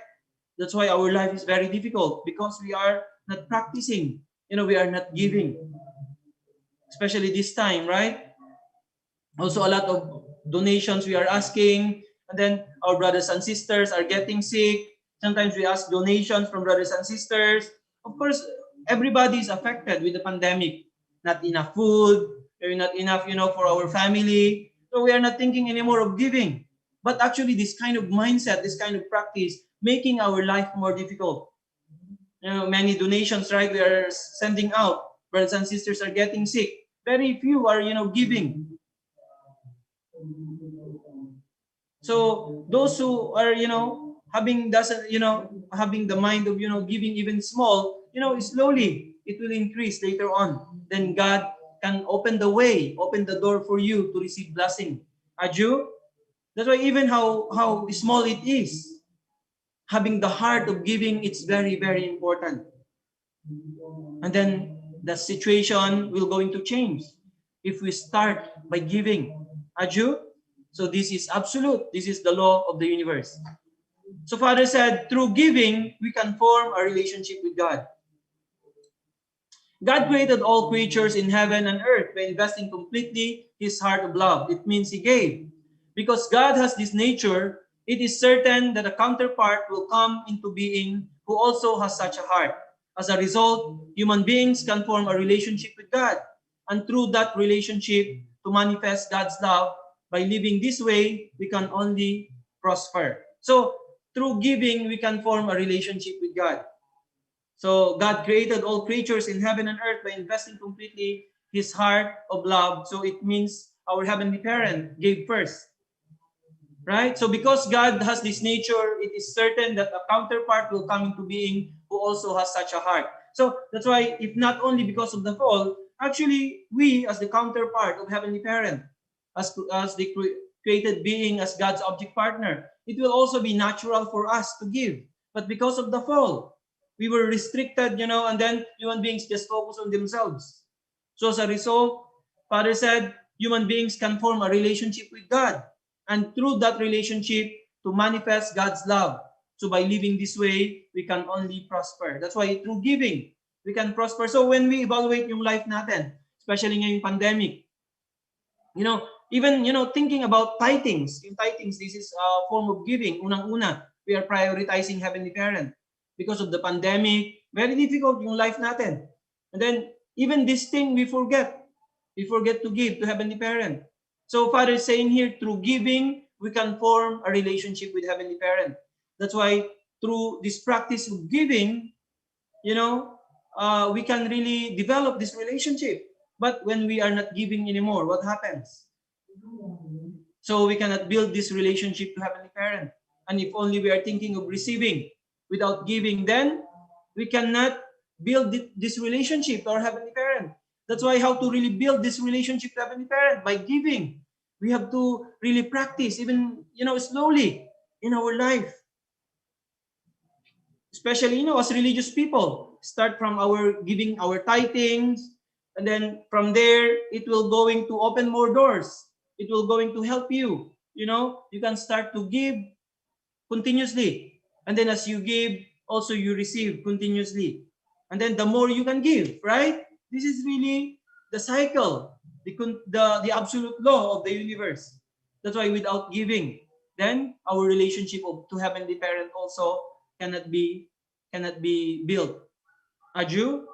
That's why our life is very difficult, because we are not practicing. We are not giving, especially this time, right? Also, a lot of donations we are asking, and then our brothers and sisters are getting sick. Sometimes we ask donations from brothers and sisters. Of course, everybody is affected with the pandemic. Not enough food, maybe not enough, for our family. So we are not thinking anymore of giving. But actually, this kind of mindset, this kind of practice, making our life more difficult. Many donations, right? We are sending out. Brothers and sisters are getting sick. Very few are, giving. So those who are, having having the mind of, giving even small, slowly it will increase later on. Then God can open the way, open the door for you to receive blessing. Aju, that's why even how small it is, having the heart of giving, it's very, very important. And then the situation will going to change if we start by giving. Aju? So this is absolute. This is the law of the universe. So Father said, through giving, we can form a relationship with God. God created all creatures in heaven and earth by investing completely his heart of love. It means he gave. Because God has this nature, it is certain that a counterpart will come into being who also has such a heart. As a result, human beings can form a relationship with God. And through that relationship, to manifest God's love, by living this way, we can only prosper. So, through giving, we can form a relationship with God. So God created all creatures in heaven and earth by investing completely his heart of love. So it means our heavenly parent gave first. Right? So because God has this nature, it is certain that a counterpart will come into being who also has such a heart. So that's why, if not only because of the fall, actually we as the counterpart of heavenly parent, as the created being, as God's object partner, it will also be natural for us to give. But because of the fall, we were restricted, and then human beings just focus on themselves. So as a result, Father said, human beings can form a relationship with God. And through that relationship, to manifest God's love. So by living this way, we can only prosper. That's why through giving, we can prosper. So when we evaluate yung life natin, especially ngayong pandemic, even, thinking about tithings. Yung tithings, this is a form of giving. Unang-una, we are prioritizing Heavenly Parent. Because of the pandemic, very difficult yung life natin. And then, even this thing, we forget. We forget to give to Heavenly Parent. So Father is saying here, through giving, we can form a relationship with Heavenly Parent. That's why through this practice of giving, we can really develop this relationship. But when we are not giving anymore, what happens? So we cannot build this relationship to Heavenly Parent. And if only we are thinking of receiving without giving, then we cannot build this relationship to our Heavenly Parent. That's why how to really build this relationship to Heavenly Parent? By giving. We have to really practice, even, slowly in our life. Especially, as religious people, start from our giving our tithings, and then from there, it will going to open more doors. It will going to help you. You can start to give continuously. And then as you give, also you receive continuously. And then the more you can give, right? This is really the cycle, the absolute law of the universe. That's why without giving, then our relationship to Heavenly Parent also cannot be built. Aju?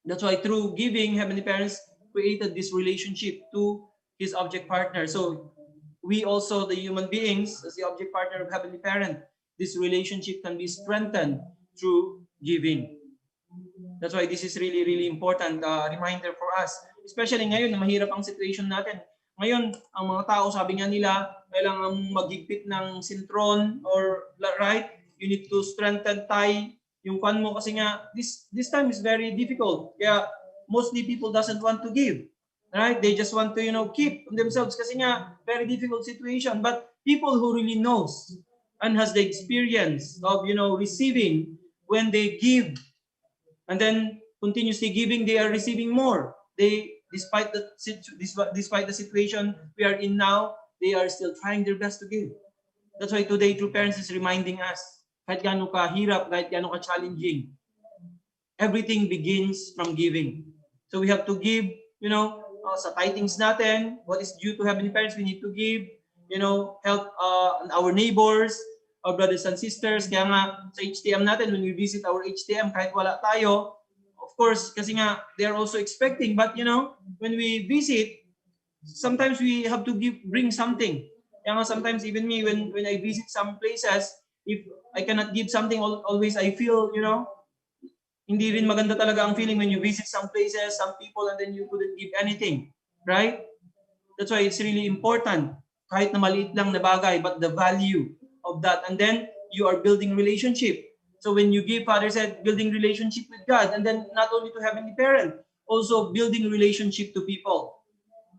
That's why through giving, Heavenly Parents created this relationship to his object partner. So we also, the human beings, as the object partner of Heavenly Parent, this relationship can be strengthened through giving. That's why this is really, really important reminder for us. Especially ngayon na mahirap ang situation natin. Ngayon, ang mga tao, sabi nga nila, kailangan maghigpit ng sintron or right, you need to strengthen tie yung fan mo kasi nga this time is very difficult. Kaya mostly people doesn't want to give. Right? They just want to, keep themselves kasi nga very difficult situation. But people who really knows and has the experience of, receiving when they give and then continuously giving, they are receiving more. They, despite the situation we are in now, they are still trying their best to give. That's why today True Parents is reminding us, kahit gaano kahirap, kahit gaano ka-challenging, everything begins from giving. So we have to give, sa tithings natin, what is due to Heavenly Parents, we need to give, help our neighbors, our brothers and sisters. Kaya nga sa HTM natin, when we visit our HTM, kahit wala tayo, of course, kasi nga they are also expecting, but when we visit, sometimes we have to bring something. Kaya nga sometimes even me, when I visit some places, if I cannot give something, always I feel, hindi rin maganda talaga ang feeling when you visit some places, some people, and then you couldn't give anything. Right? That's why it's really important. Kahit na maliit lang na bagay, but the value of that. And then you are building relationship. So when you give, Father said, building relationship with God, and then not only to Heavenly Parent, also building relationship to people.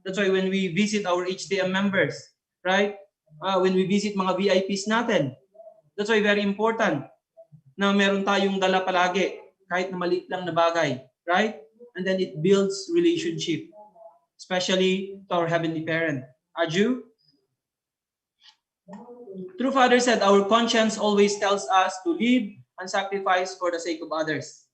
That's why when we visit our HTM members, right? When we visit mga VIPs natin, that's why very important na meron tayong dala palagi, kahit na maliit lang na bagay, right? And then it builds relationship, especially to our Heavenly Parent. Aju? True Father said, our conscience always tells us to live and sacrifice for the sake of others.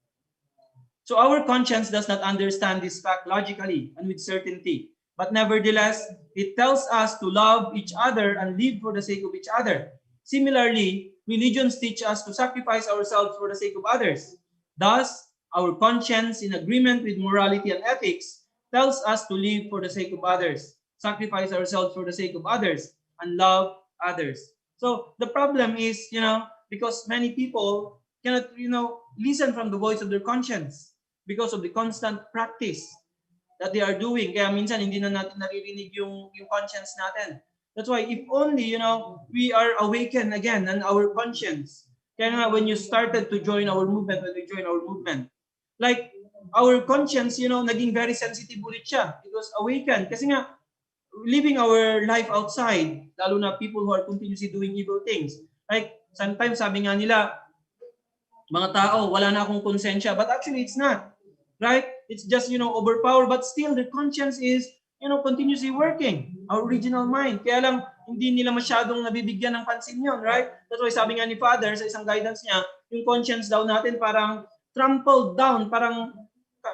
So our conscience does not understand this fact logically and with certainty, but nevertheless, it tells us to love each other and live for the sake of each other. Similarly, religions teach us to sacrifice ourselves for the sake of others. Thus, our conscience, in agreement with morality and ethics, tells us to live for the sake of others, sacrifice ourselves for the sake of others, and love others. So the problem is, because many people cannot, listen from the voice of their conscience because of the constant practice that they are doing. Kaya minsan hindi na natin naririnig yung conscience natin. That's why if only, we are awakened again in our conscience. Kaya nga when you started to join our movement, like our conscience, naging very sensitive ulit siya. It was awakened. Kasi nga, living our life outside, lalo na people who are continuously doing evil things. Like, sometimes sabi nga nila, mga tao, wala na akong konsensya. But actually, it's not. Right? It's just, overpowered. But still, the conscience is, continuously working. Our original mind. Kaya lang, hindi nila masyadong nabibigyan ng pansin yun. Right? That's why sabi nga ni Father, sa isang guidance niya, yung conscience daw natin parang trampled down. Parang,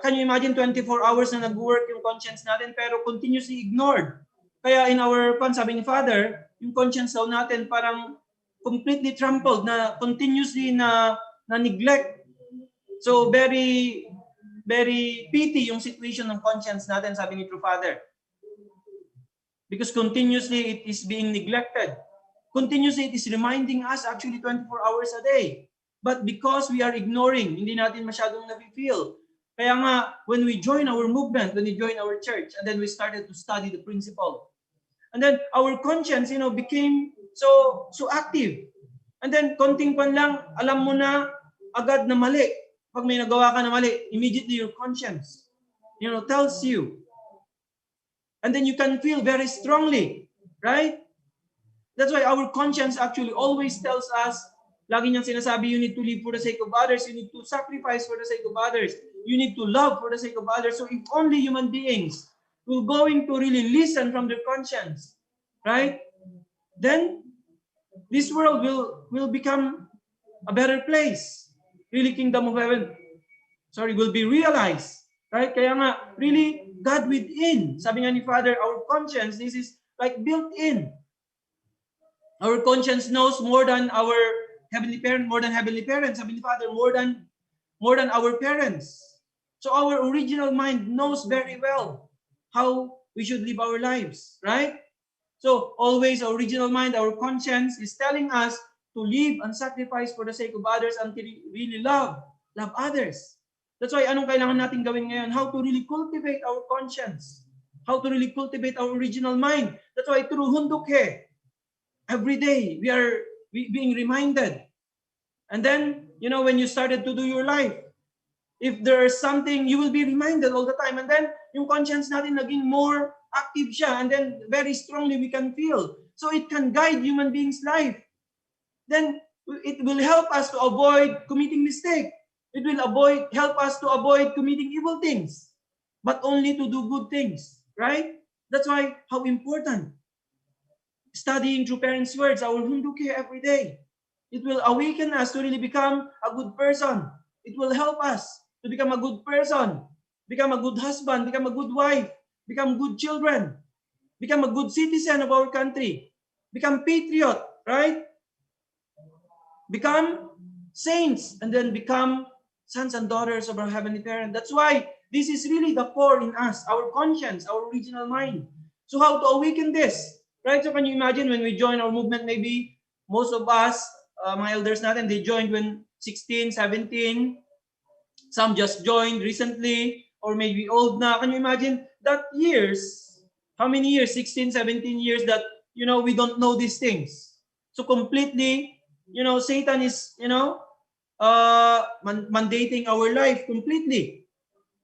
can you imagine 24 hours na nag-work yung conscience natin pero continuously ignored. Kaya in our sabi ni Father, yung conscience daw natin parang completely trampled, na continuously na neglect. So very, very pity yung situation ng conscience natin, sabi ni True Father. Because continuously it is being neglected. Continuously it is reminding us actually 24 hours a day. But because we are ignoring, hindi natin masyadong na-feel. Kaya nga, when we join our movement, when we join our church, and then we started to study the principle. And then our conscience, became so active. And then konting pan lang, alam mo na agad na mali. Pag may nagawa ka na mali, immediately your conscience, tells you. And then you can feel very strongly, right? That's why our conscience actually always tells us, lagi niyang sinasabi, you need to live for the sake of others, you need to sacrifice for the sake of others, you need to love for the sake of others. So if only human beings will going to really listen from their conscience, right? Then this world will become a better place. Really, kingdom of heaven, will be realized. Right? Kaya nga, really, God within. Sabi nga ni Father, our conscience, this is like built in. Our conscience knows more than our Heavenly Parent, more than Heavenly Parents. Sabi ni Father, more than our parents. So our original mind knows very well how we should live our lives. Right? So always our original mind, our conscience is telling us to live and sacrifice for the sake of others until we really love others. That's why anong kailangan natin gawin ngayon? How to really cultivate our conscience. How to really cultivate our original mind. That's why through Hundukhe, every day we are being reminded. And then, you know, when you started to do your life, if there's something, you will be reminded all the time. And then, yung conscience natin naging more active siya. And then, very strongly we can feel. So, it can guide human beings' life. Then, it will help us to avoid committing mistake. It will help us to avoid committing evil things. But only to do good things. Right? That's why, how important studying through parents' words, our Hundukhe every day. It will awaken us to really become a good person. It will help us to become a good person, become a good husband, become a good wife, become good children, become a good citizen of our country, become patriot, right? Become saints, and then become sons and daughters of our Heavenly Parent. That's why this is really the core in us, our conscience, our original mind. So how to awaken this? Right? So can you imagine when we join our movement, maybe most of us, mga elders natin, they joined when 16, 17, some just joined recently, or maybe old na. Can you imagine that years? How many years? 16, 17 years that, you know, we don't know these things. So completely, you know, Satan is, you know, mandating our life completely.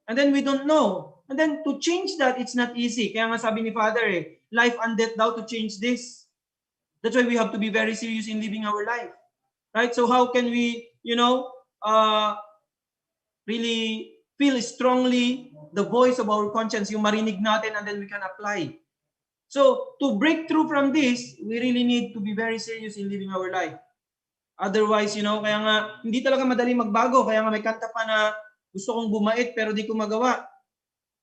And then we don't know. And then to change that, it's not easy. Kaya nga sabi ni Father, life and death daw to change this. That's why we have to be very serious in living our life. Right? So how can we, you know, really feel strongly the voice of our conscience, yung marinig natin, and then we can apply. So to break through from this, we really need to be very serious in living our life. Otherwise, you know, kaya nga, hindi talaga madali magbago. Kaya nga may kanta pa na gusto kong bumait pero di ko magawa.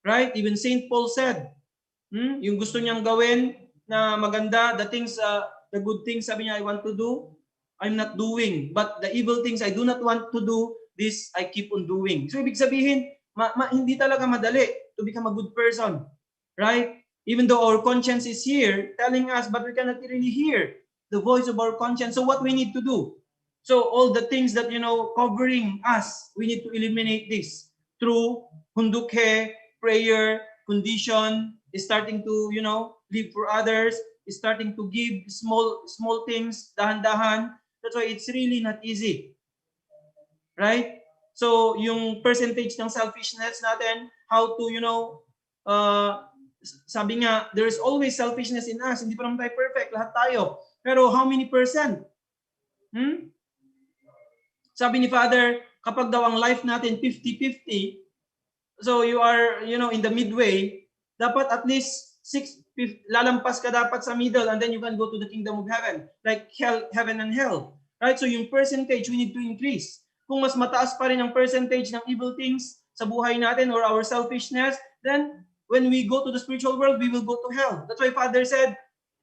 Right? Even Saint Paul said, yung gusto niyang gawin na maganda, the good things, sabi niya, I want to do, I'm not doing. But the evil things I do not want to do, this I keep on doing. So ibig sabihin, hindi talaga madali to become a good person. Right? Even though our conscience is here telling us, but we cannot really hear the voice of our conscience. So what we need to do? So all the things that, you know, covering us, we need to eliminate this through Hundukhe, prayer, condition, starting to, you know, live for others, starting to give small things, dahan-dahan. That's why it's really not easy. Right? So yung percentage ng selfishness natin, how to, you know, sabi nga, there is always selfishness in us. Hindi pa naman tayo perfect, lahat tayo. Pero how many percent? Sabi ni Father, kapag daw ang life natin 50-50, so you are, you know, in the midway, dapat at least 6, lalampas ka dapat sa middle, and then you can go to the kingdom of heaven, like hell, heaven and hell. Right? So yung percentage, we need to increase. Kung mas mataas pa rin ang percentage ng evil things sa buhay natin or our selfishness, then when we go to the spiritual world, we will go to hell. That's why Father said,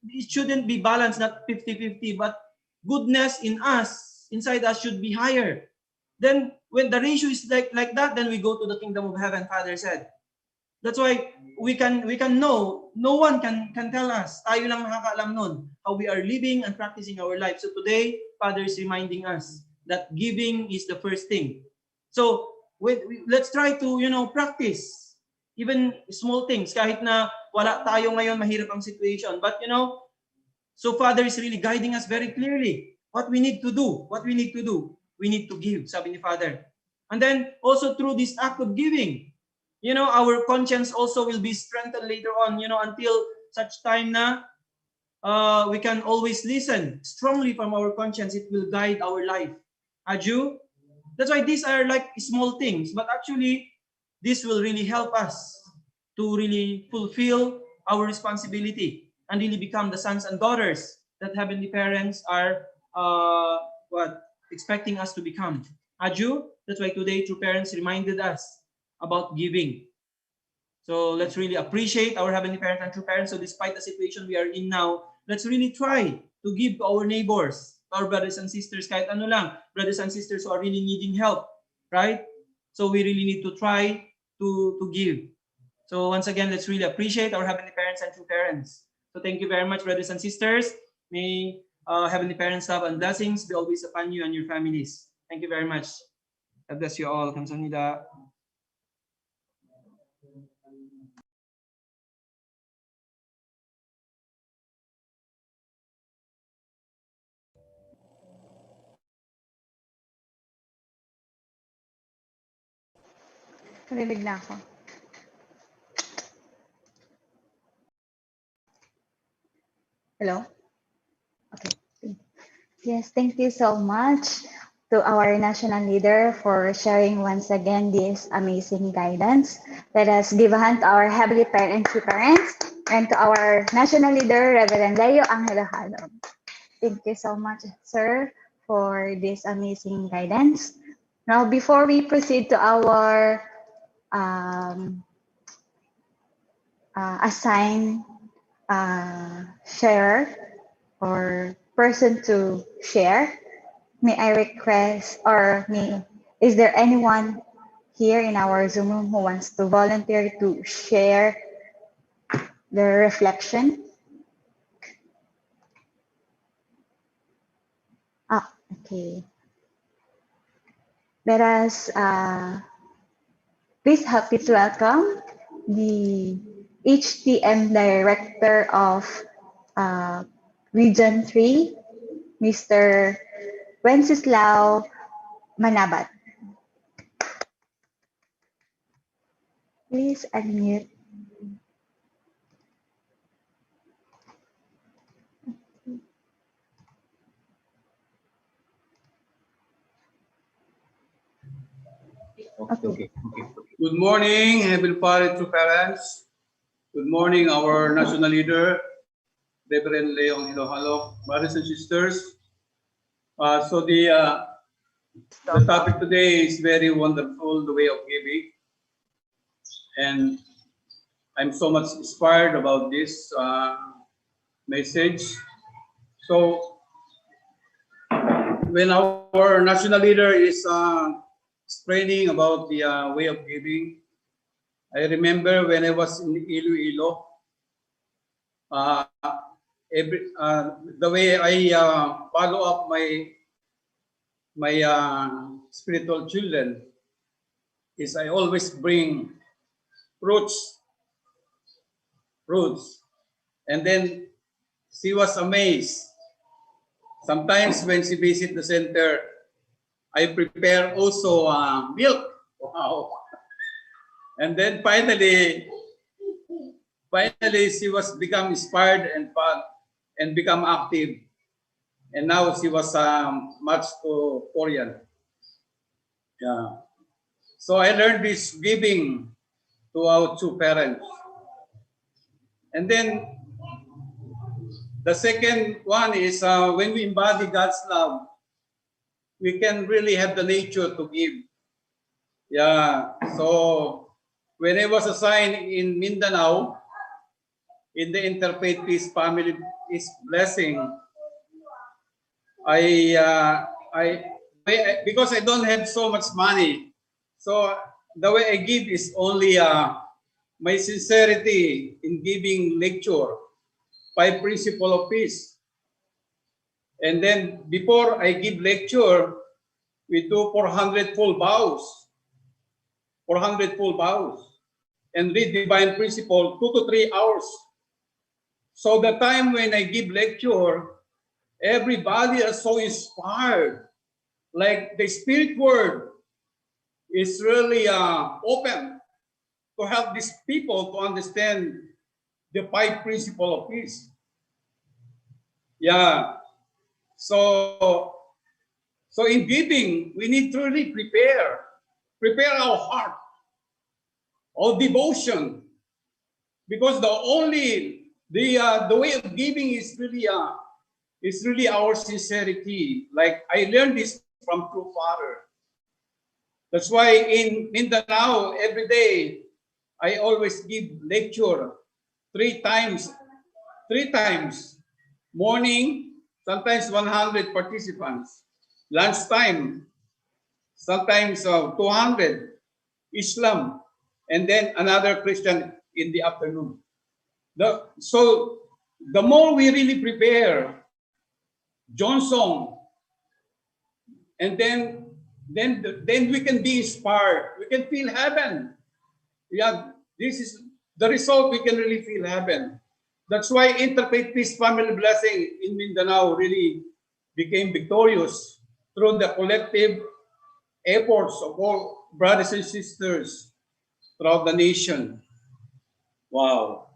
it shouldn't be balanced, not 50-50, but goodness in us, inside us should be higher. Then when the ratio is like that, then we go to the kingdom of heaven, Father said. That's why we can know, no one can tell us, tayo lang nakakaalam nun, how we are living and practicing our life. So today, Father is reminding us that giving is the first thing. So let's try to, you know, practice even small things, kahit na wala tayo ngayon, mahirap ang situation. But, you know, so Father is really guiding us very clearly. What we need to do, we need to give, sabi ni Father. And then also through this act of giving, you know, our conscience also will be strengthened later on, you know, until such time na we can always listen strongly from our conscience. It will guide our life. Aju? That's why these are like small things, but actually this will really help us to really fulfill our responsibility and really become the sons and daughters that Heavenly Parents are expecting us to become. Aju? That's why today True Parents reminded us about giving. So let's really appreciate our Heavenly Parents and True Parents. So despite the situation we are in now, let's really try to give to our neighbors, our brothers and sisters, kahit ano lang, brothers and sisters who are really needing help, right? So we really need to try to give. So once again, let's really appreciate our Heavenly Parents and True Parents. So thank you very much, brothers and sisters. May Heavenly Parents' love and blessings be always upon you and your families. Thank you very much. God bless you all. Kamsahamnida. Narinig na ako. Hello? Okay. Yes, thank you so much to our national leader for sharing once again this amazing guidance. Let us give a hand to our Heavenly Parents and to our national leader, Reverend Leo Angelo Halog. Thank you so much, sir, for this amazing guidance. Now, before we proceed to our assigned share or person to share, may I request is there anyone here in our Zoom room who wants to volunteer to share their reflection? Okay. Let us please help me to welcome the HTM Director of Region 3, Mr. Wenceslao Manabat. Please unmute. Okay. Good morning, Heavenly Father, true parents. Good morning, our national leader, Reverend Leong Ilohalok, brothers and sisters. So the topic today is very wonderful, the way of giving, and I'm so much inspired about this message. So when our national leader is explaining about the way of giving, I remember when I was in Iloilo, the way I follow up my spiritual children is I always bring fruits, and then she was amazed. Sometimes when she visit the center, I prepare also milk. Wow! And then finally she was become inspired and fun and become active. And now she was much to Korean. Yeah. So I learned this giving to our two parents. And then the second one is when we embody God's love, we can really have the nature to give. Yeah. So when I was assigned in Mindanao, in the Interfaith Peace Family Peace Blessing, because I don't have so much money, so the way I give is only my sincerity in giving lecture, 5 principles of peace. And then before I give lecture, we do 400 full bows, and read divine principle 2 to 3 hours. So the time when I give lecture, everybody is so inspired. Like the spirit word is really open to help these people to understand the 5 principles of peace. Yeah. So in giving, we need to really prepare our heart, our devotion, because the way of giving is really our sincerity. Like I learned this from True Father. That's why in Mindanao every day I always give lecture 3 times. Morning, sometimes 100 participants. Lunchtime, sometimes 200. Islam, and then another Christian in the afternoon. So the more we really prepare, Johnson, and then we can be inspired. We can feel heaven. Yeah, This is the result. We can really feel heaven. That's why Interfaith Peace Family Blessing in Mindanao really became victorious through the collective efforts of all brothers and sisters throughout the nation. Wow.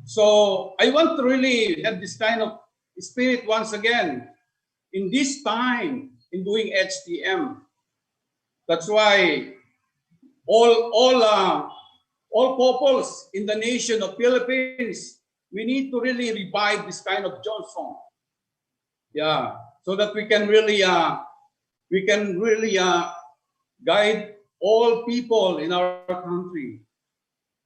So I want to really have this kind of spirit once again in this time in doing HTM. That's why all couples in the nation of Philippines, we need to really revive this kind of Johnson. Yeah, so that we can really guide all people in our country.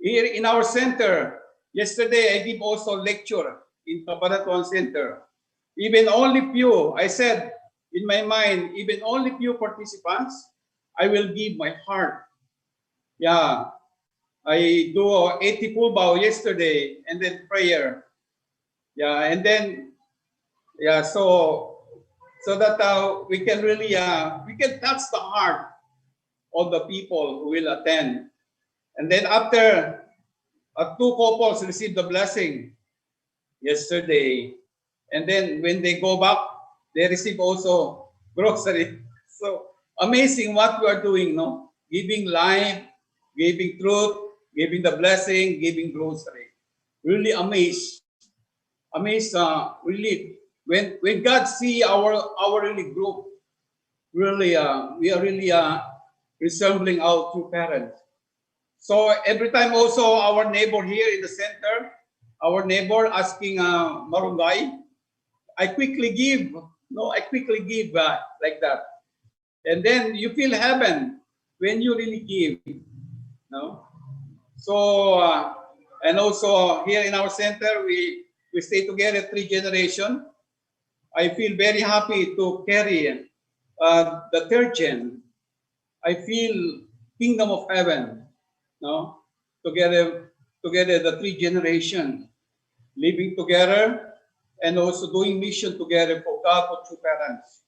Here in our center, yesterday I give also lecture in Cabanatuan Center. Even only few, I said in my mind, even only few participants, I will give my heart. Yeah, I do 80 pulbaw yesterday and then prayer. Yeah, and then yeah, so that we can really we can touch the heart of the people who will attend. And then after two couples received the blessing yesterday, and then when they go back, they receive also grocery. So amazing what we are doing, no? Giving life, giving truth, giving the blessing, giving grocery. Really amazed, really when God see our really group, really we are really resembling our true parents. So every time also our neighbor here in the center, our neighbor asking marunggay, I quickly give. No, I quickly give like that. And then you feel heaven when you really give. No? So, and also here in our center, we stay together 3 generations. I feel very happy to carry the third gen. I feel kingdom of heaven, no? Together the 3 generation living together and also doing mission together for God for true parents.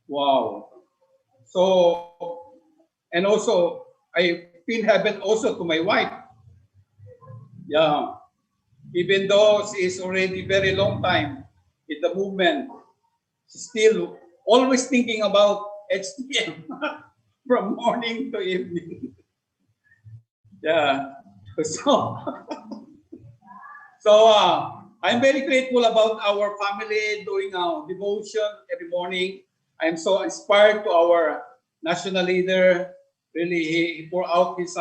Wow. So, and also I feel heaven also to my wife. Yeah. Even though she is already very long time in the movement, she's still always thinking about HTM from morning to evening. Yeah. So, I'm very grateful about our family doing our devotion every morning. I'm so inspired to our national leader. Really, he pour out his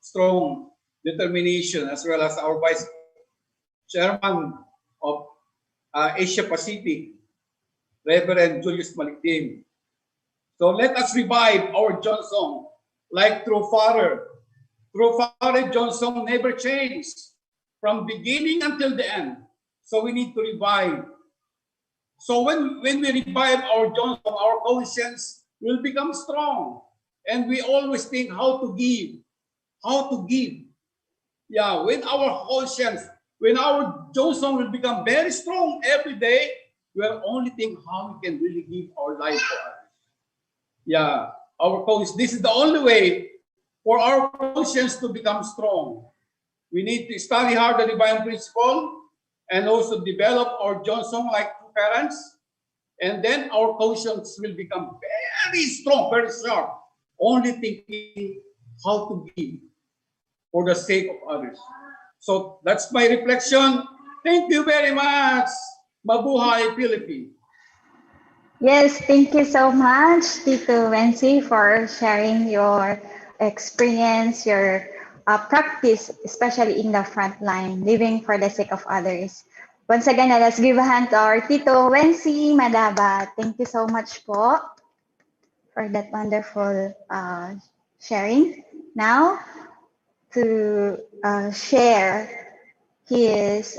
strong determination, as well as our vice chairman of Asia Pacific, Reverend Julius Malikdim. So let us revive our Johnson like true father. True Father Johnson never changed from beginning until the end. So we need to revive. So when we revive our Johnson, our conscience will become strong. And we always think how to give. How to give. Yeah, when our conscience, when our Johnson will become very strong every day, we will only think how we can really give our life for others. Yeah, our conscience. This is the only way for our conscience to become strong. We need to study hard the divine principle and also develop our Johnson like two parents. And then our conscience will become very strong, very sharp, only thinking how to give for the sake of others. So that's my reflection. Thank you very much. Mabuhay, Philippines. Yes, thank you so much, Tito Wensi, for sharing your experience, your practice, especially in the front line, living for the sake of others. Once again, let us give a hand to our Tito Wensi Madaba. Thank you so much po for that wonderful sharing. Now, to share his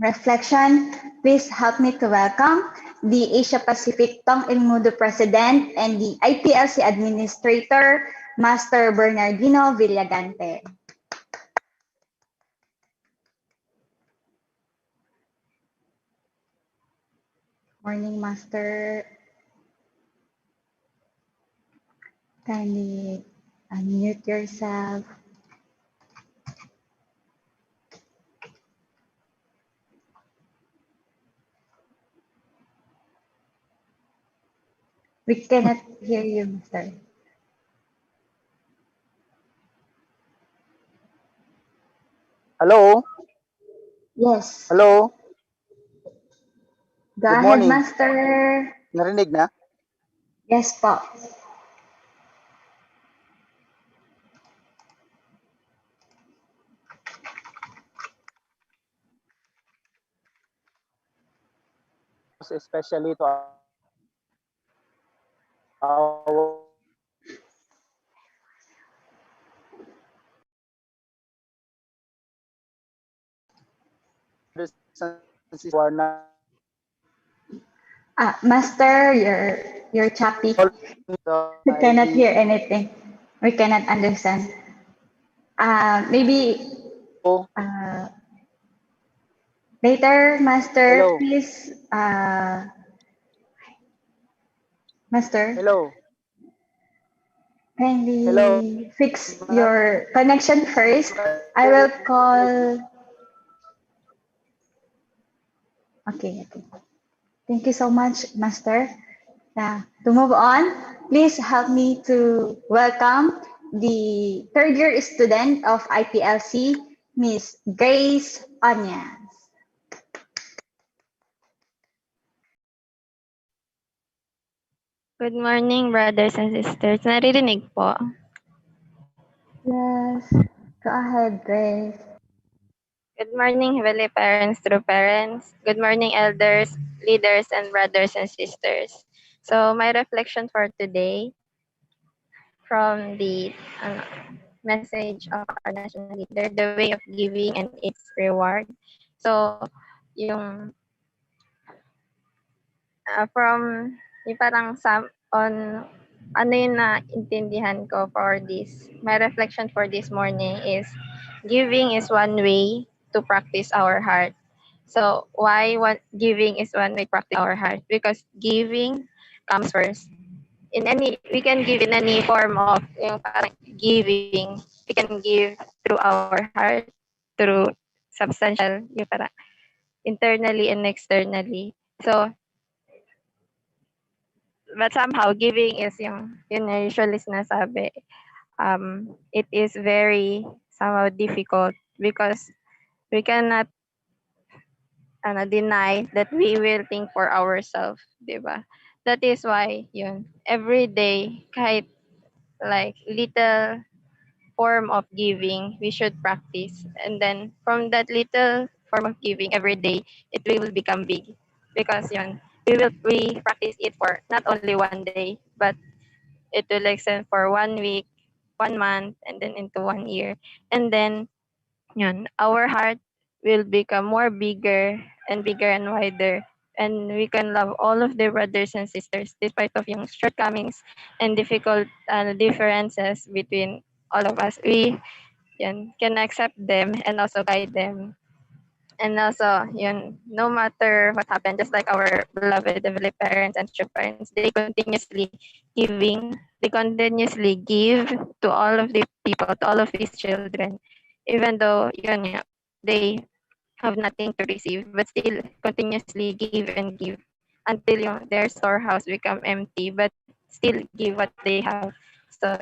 reflection, please help me to welcome the Asia Pacific Tong Ilmudo President and the IPLC Administrator, Master Bernardino Villagante. Morning, Master. Kindly unmute yourself. We cannot hear you, Master. Hello? Yes. Hello? Go Good ahead, morning. Master. Narinig na? Yes po. Especially to our who are not Master, you're choppy. We cannot I hear anything. We cannot understand. Maybe uh, later, Master, hello. please, Master, Hello. Hello. kindly fix your connection first. I will call. Okay, okay. Thank you so much, Master. To move on, please help me to welcome the third year student of IPLC, Miss Grace Onyas. Good morning, brothers and sisters. Naririnig po. Yes, go ahead, Grace. Good morning, Heavenly Parents, true parents. Good morning, elders, leaders, and brothers and sisters. So, my reflection for today from the message of our national leader, the way of giving and its reward. So, yung yung parang on ano yung naintindihan ko for this. My reflection for this morning is giving is one way to practice our heart. So why giving is one way to practice our heart? Because giving comes first. We can give in any form of yung parang giving. We can give through our heart, through substantial, yung parang internally and externally. So but somehow giving is yun na usually sinasabi, it is very somehow difficult because we cannot deny that we will think for ourselves, di ba? That is why yun every day kahit like little form of giving we should practice, and then from that little form of giving every day it will become big because yun we practice it for not only one day but it will extend for 1 week, 1 month, and then into 1 year. And then, yun, our heart will become more bigger and wider. And we can love all of the brothers and sisters despite of yung shortcomings and difficult differences between all of us. We can accept them and also guide them. And also, no matter what happened, just like our beloved heavenly parents and true parents, they continuously give to all of the people, to all of his children, even though, they have nothing to receive, but still continuously give and give until their storehouse become empty, but still give what they have. So,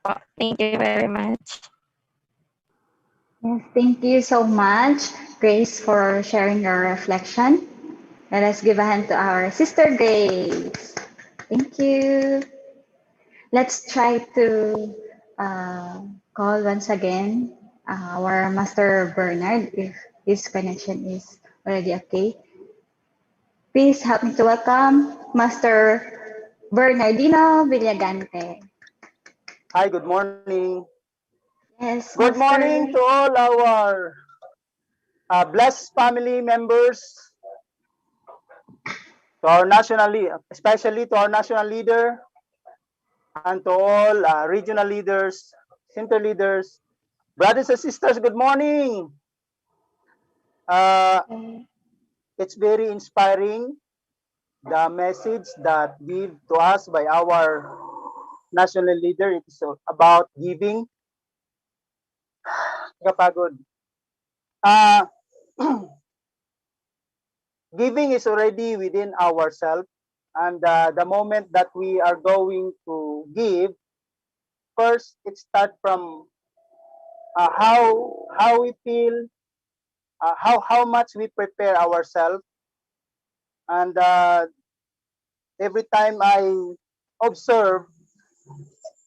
po. Thank you very much. Yes, thank you so much, Grace, for sharing your reflection. Let us give a hand to our sister Grace. Thank you. Let's try to call once again our Master Bernard if his connection is already okay. Please help me to welcome Master Bernardino Villagante. Hi, good morning. Yes, Good morning Master. to all our blessed family members, to our especially to our national leader, and to all regional leaders, center leaders, brothers and sisters. Good morning. It's very inspiring, the message that given to us by our national leader. It is about giving. Kapagod. Giving is already within ourselves. And the moment that we are going to give, first it starts from how we feel, how much we prepare ourselves, and every time I observe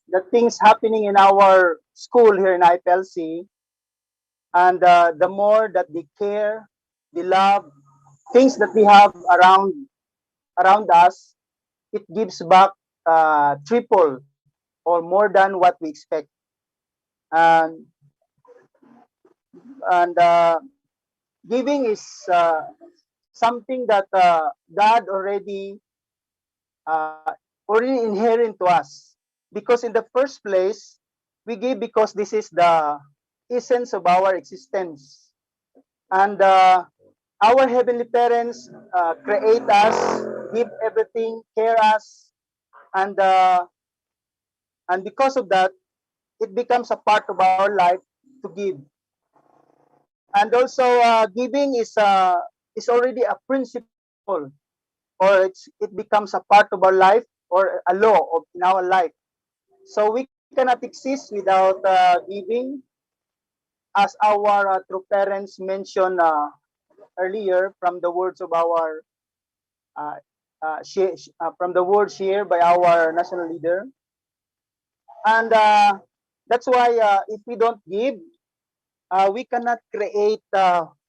the things happening in our school here in IPLC, and the more that they care, they love things that we have around us, it gives back triple or more than what we expect. And and giving is something that God uh, already inherent to us, because in the first place we give because this is the essence of our existence. And our heavenly parents create us, give everything, care us, and because of that, it becomes a part of our life to give. And also, giving is already a principle, or it becomes a part of our life, or a law in our life. So we cannot exist without giving, as our true parents mentioned earlier from the words of our uh, from the words shared by our national leader. And that's why if we don't give, we cannot create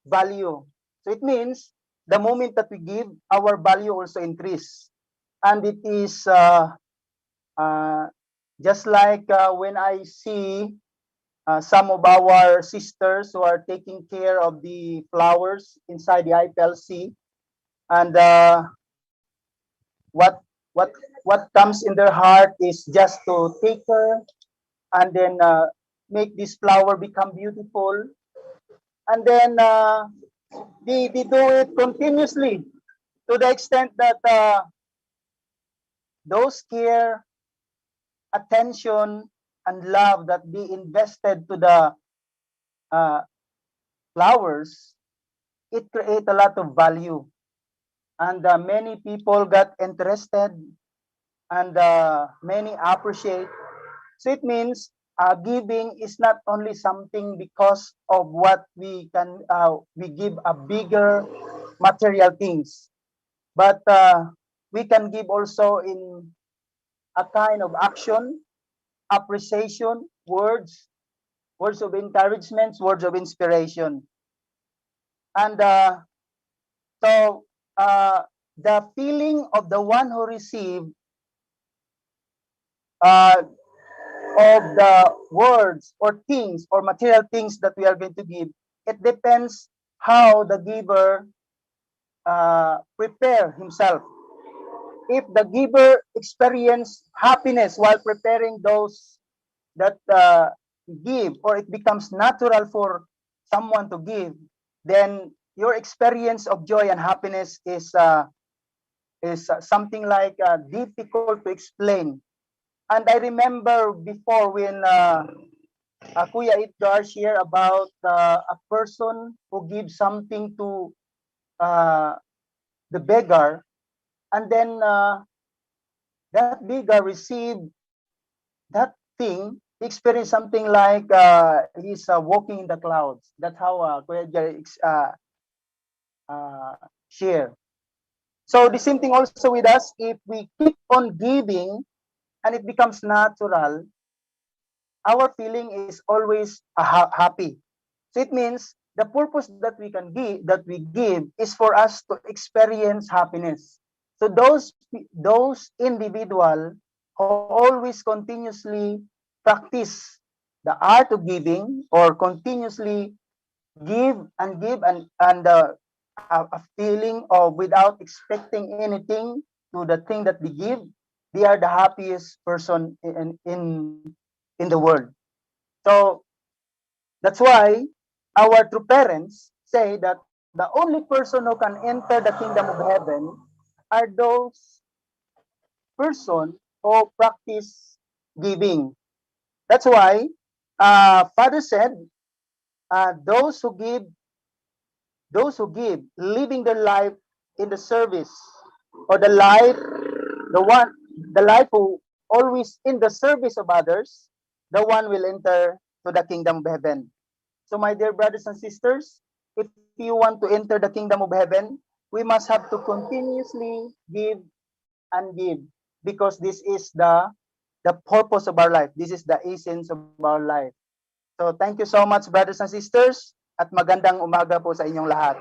value. So it means the moment that we give, our value also increase. And it is uh, just like when I see some of our sisters who are taking care of the flowers inside the IPLC, and what what what comes in their heart is just to take care, and then make this flower become beautiful, and then they do it continuously, to the extent that those care, attention, and love that they invested to the uh, flowers, it create a lot of value. And many people got interested, and many appreciate. So it means giving is not only something because of what we give a bigger material things, but we can give also in a kind of action, appreciation, words of encouragement, words of inspiration. And so the feeling of the one who received uh, of the words or things or material things that we are going to give, it depends how the giver prepare himself. If the giver experience happiness while preparing those that give, or it becomes natural for someone to give, then your experience of joy and happiness is something like difficult to explain. And I remember before when Kuya Edgar shared about a person who gives something to uh, the beggar, and then that beggar received that thing, he experienced something like he's walking in the clouds. That's how Kuya Edgar share. So the same thing also with us. If we keep on giving and it becomes natural, our feeling is always happy. So it means the purpose that we give is for us to experience happiness. So those individual who always continuously practice the art of giving, or continuously give and a feeling of without expecting anything to the thing that they give, they are the happiest person in the world. So that's why our true parents say that the only person who can enter the kingdom of heaven are those person who practice giving. That's why Father said, those who give, living their life in the service, or the life the life who always in the service of others, the one will enter to the kingdom of heaven. So my dear brothers and sisters, if you want to enter the kingdom of heaven, we must have to continuously give and give, because this is the purpose of our life. This is the essence of our life. So thank you so much, brothers and sisters, at magandang umaga po sa inyong lahat.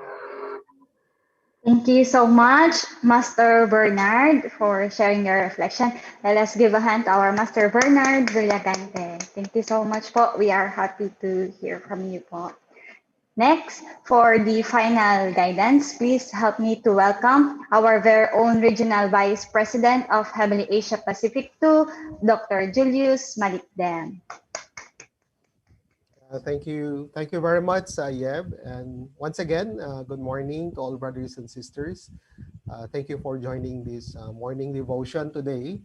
Thank you so much, Master Bernard, for sharing your reflection. Let us give a hand to our Master Bernard Villagante. Thank you so much po. We are happy to hear from you po. Next, for the final guidance, please help me to welcome our very own Regional Vice President of Heavenly Asia Pacific 2, Dr. Julius Malikdem. Thank you very much, Yeb. And once again, good morning to all brothers and sisters. Thank you for joining this morning devotion today.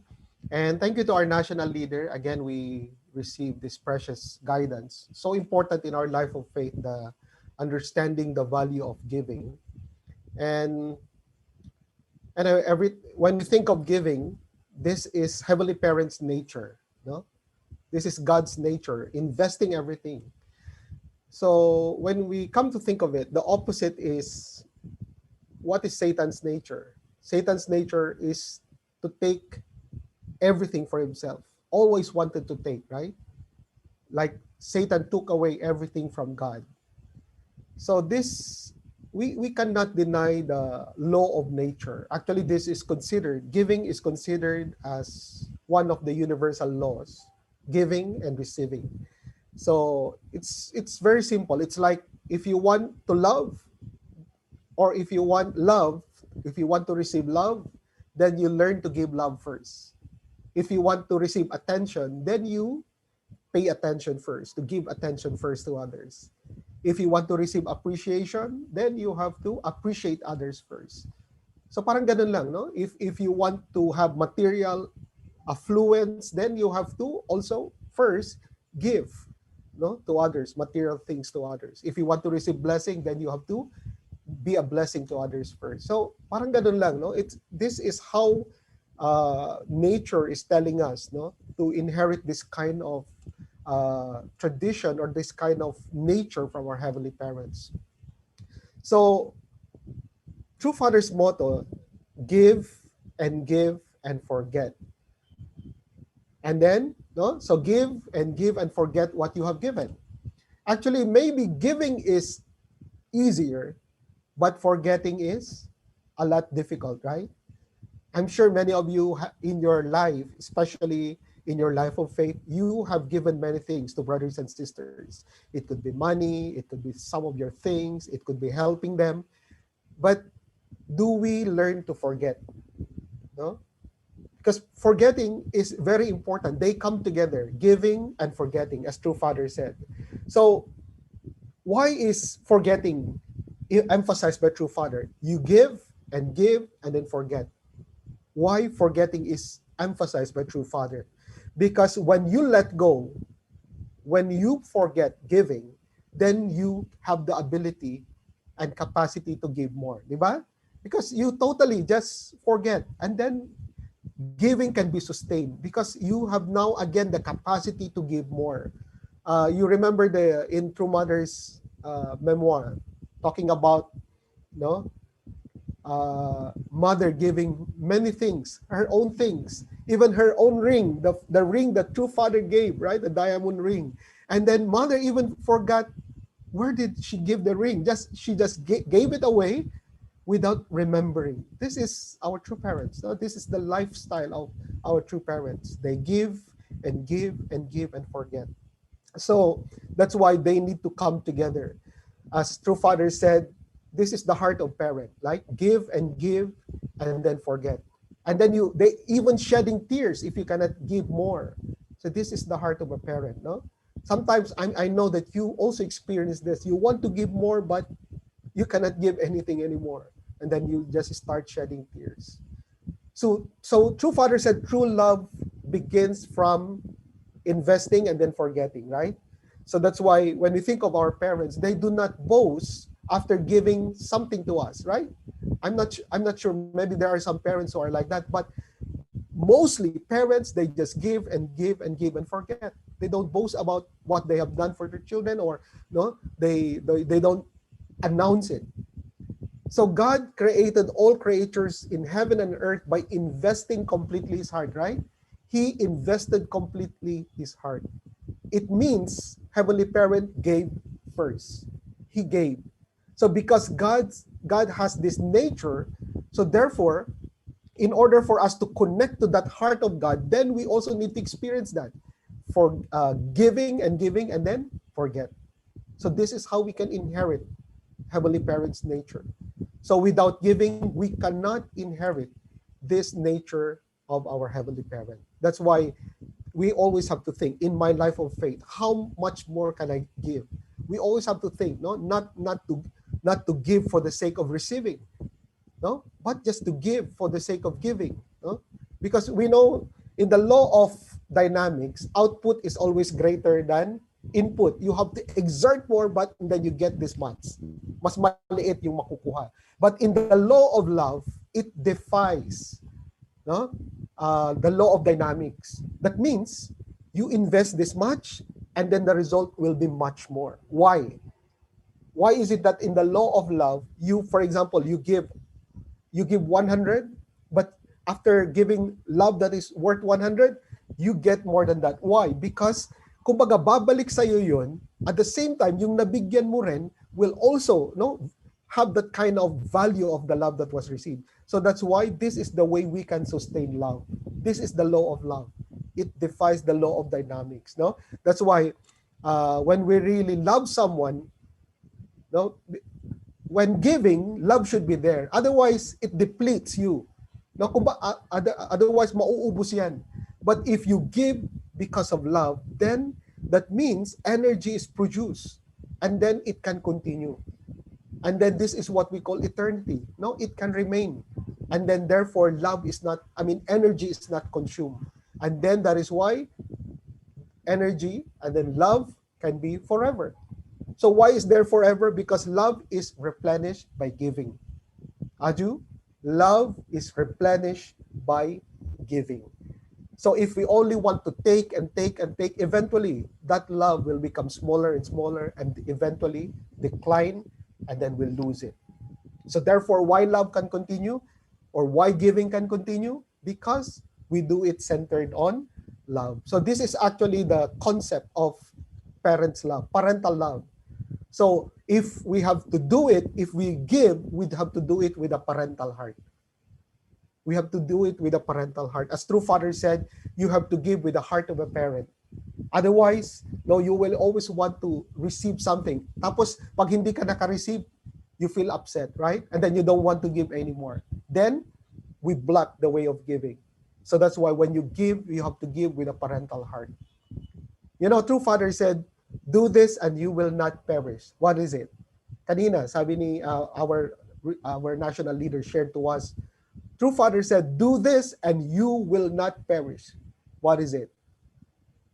And thank you to our national leader. Again, we received this precious guidance. So important in our life of faith, the understanding the value of giving. And when we think of giving, this is Heavenly Parents' nature. No? This is God's nature, investing everything. So when we come to think of it, the opposite is, what is Satan's nature? Satan's nature is to take everything for himself. Always wanted to take, right? Like Satan took away everything from God. So this, we cannot deny the law of nature. Actually, giving is considered as one of the universal laws. Giving and receiving. So it's very simple. It's like if you want to love, or if you want to receive love, then you learn to give love first. If you want to receive attention, then you pay attention first, to give attention first to others. If you want to receive appreciation, then you have to appreciate others first. So parang ganun lang, no? If you want to have material affluence, then you have to also first give, no, to others, material things to others. If you want to receive blessing, then you have to be a blessing to others first. So parang ganun lang, no? This is how nature is telling us, no, to inherit this kind of tradition, or this kind of nature from our heavenly parents. So True Father's motto: give and forget. And then, no? So give and forget what you have given. Actually, maybe giving is easier, but forgetting is a lot difficult, right? I'm sure many of you in your life, especially in your life of faith, you have given many things to brothers and sisters. It could be money, it could be some of your things, it could be helping them. But do we learn to forget? No? Because forgetting is very important. They come together, giving and forgetting, as True Father said. So why is forgetting emphasized by True Father? You give and then forget. Why forgetting is emphasized by True Father? Because when you let go, when you forget giving, then you have the ability and capacity to give more. Diba? Because you totally just forget, and then giving can be sustained because you have now again the capacity to give more. You remember in True Mother's memoir, talking about, mother giving many things, her own things, even her own ring, the ring that True Father gave, right, the diamond ring, and then mother even forgot where did she give the ring. She just gave it away without remembering. This is our true parents. No? This is the lifestyle of our true parents. They give and forget. So that's why they need to come together. As True Father said, this is the heart of parent, like give and then forget. And then they even shedding tears if you cannot give more. So this is the heart of a parent, no? Sometimes I know that you also experience this. You want to give more, but you cannot give anything anymore. And then you just start shedding tears. So True Father said true love begins from investing and then forgetting, right? So that's why when we think of our parents, they do not boast after giving something to us, right? I'm not sure. Maybe there are some parents who are like that, but mostly parents, they just give and give and give and forget. They don't boast about what they have done for their children, or no, they don't announce it. So God created all creatures in heaven and earth by investing completely his heart, right? He invested completely his heart. It means Heavenly Parent gave first. He gave. So because God has this nature, so therefore, in order for us to connect to that heart of God, then we also need to experience that. For giving and then forget. So this is how we can inherit Heavenly Parent's nature. So without giving, we cannot inherit this nature of our Heavenly Parent. That's why we always have to think, in my life of faith, how much more can I give? We always have to think, no, not to give for the sake of receiving, no, but just to give for the sake of giving, no? Because we know in the law of dynamics, output is always greater than input. You have to exert more, but then you get this much. Mas maliit yung makukuha. But in the law of love, it defies, no, the law of dynamics. That means you invest this much, and then the result will be much more. Why? Why is it that in the law of love, you, for example, you give 100, but after giving love that is worth 100, you get more than that. Why? Because kumbaga babalik sa iyo yun, at the same time, yung nabigyan mo rin will also, no, have that kind of value of the love that was received. So that's why this is the way we can sustain love. This is the law of love. It defies the law of dynamics. No, that's why when we really love someone, no, when giving, love should be there. Otherwise, it depletes you. No, otherwise mauubos yan. But if you give because of love, then that means energy is produced, and then it can continue. And then this is what we call eternity. No, it can remain. And then therefore love is not, energy is not consumed. And then that is why energy and then love can be forever. So why is there forever? Because love is replenished by giving. Aju, love is replenished by giving. So if we only want to take and take and take, eventually that love will become smaller and smaller and eventually decline, and then we'll lose it. So therefore, why love can continue or why giving can continue? Because we do it centered on love. So this is actually the concept of parents' love, parental love. So if we have to do it, if we give, we'd have to do it with a parental heart. We have to do it with a parental heart. As True Father said, you have to give with the heart of a parent. Otherwise, no, you will always want to receive something. Tapos, pag hindi ka naka-receive, you feel upset, right? And then you don't want to give anymore. Then, we block the way of giving. So that's why when you give, you have to give with a parental heart. You know, True Father said, do this and you will not perish. What is it? Kanina, sabi ni our national leader shared to us, True Father said, do this and you will not perish. What is it?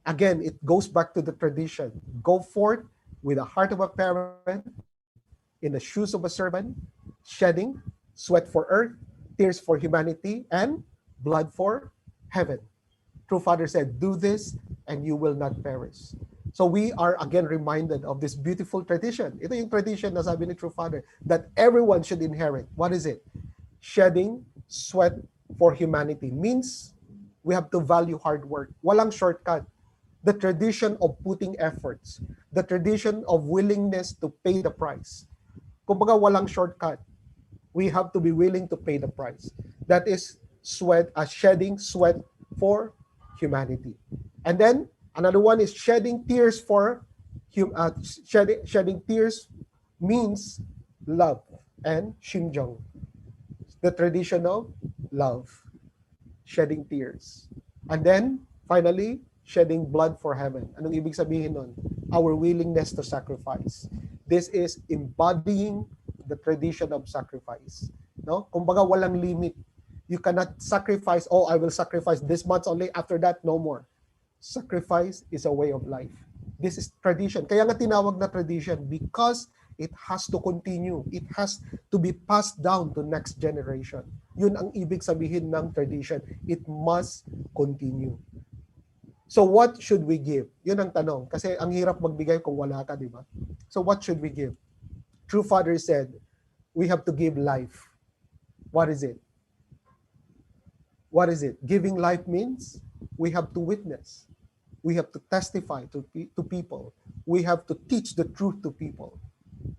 Again, it goes back to the tradition. Go forth with the heart of a parent, in the shoes of a servant, shedding sweat for earth, tears for humanity, and blood for heaven. True Father said, do this and you will not perish. So we are again reminded of this beautiful tradition. Ito yung tradition na sabi ni True Father that everyone should inherit. What is it? Shedding sweat for humanity means we have to value hard work. Walang shortcut. The tradition of putting efforts, the tradition of willingness to pay the price. Kumbaga walang shortcut. We have to be willing to pay the price. That is sweat, shedding sweat for humanity. And then another one is shedding tears for shedding tears means love and shimjong. The tradition of love, shedding tears. And then finally, shedding blood for heaven. Anong ibig sabihin nun? Our willingness to sacrifice. This is embodying the tradition of sacrifice. No? Kumbaga walang limit. You cannot sacrifice, oh, I will sacrifice this much only, after that, no more. Sacrifice is a way of life. This is tradition. Kaya nga tinawag na tradition because It has to continue. It has to be passed down to next generation. Yun ang ibig sabihin ng tradition. It must continue. So what should we give? Yun ang tanong. Kasi ang hirap magbigay kung wala ka, di ba? So what should we give? True Father said, we have to give life. What is it? What is it? Giving life means we have to witness. We have to testify to people. We have to teach the truth to people.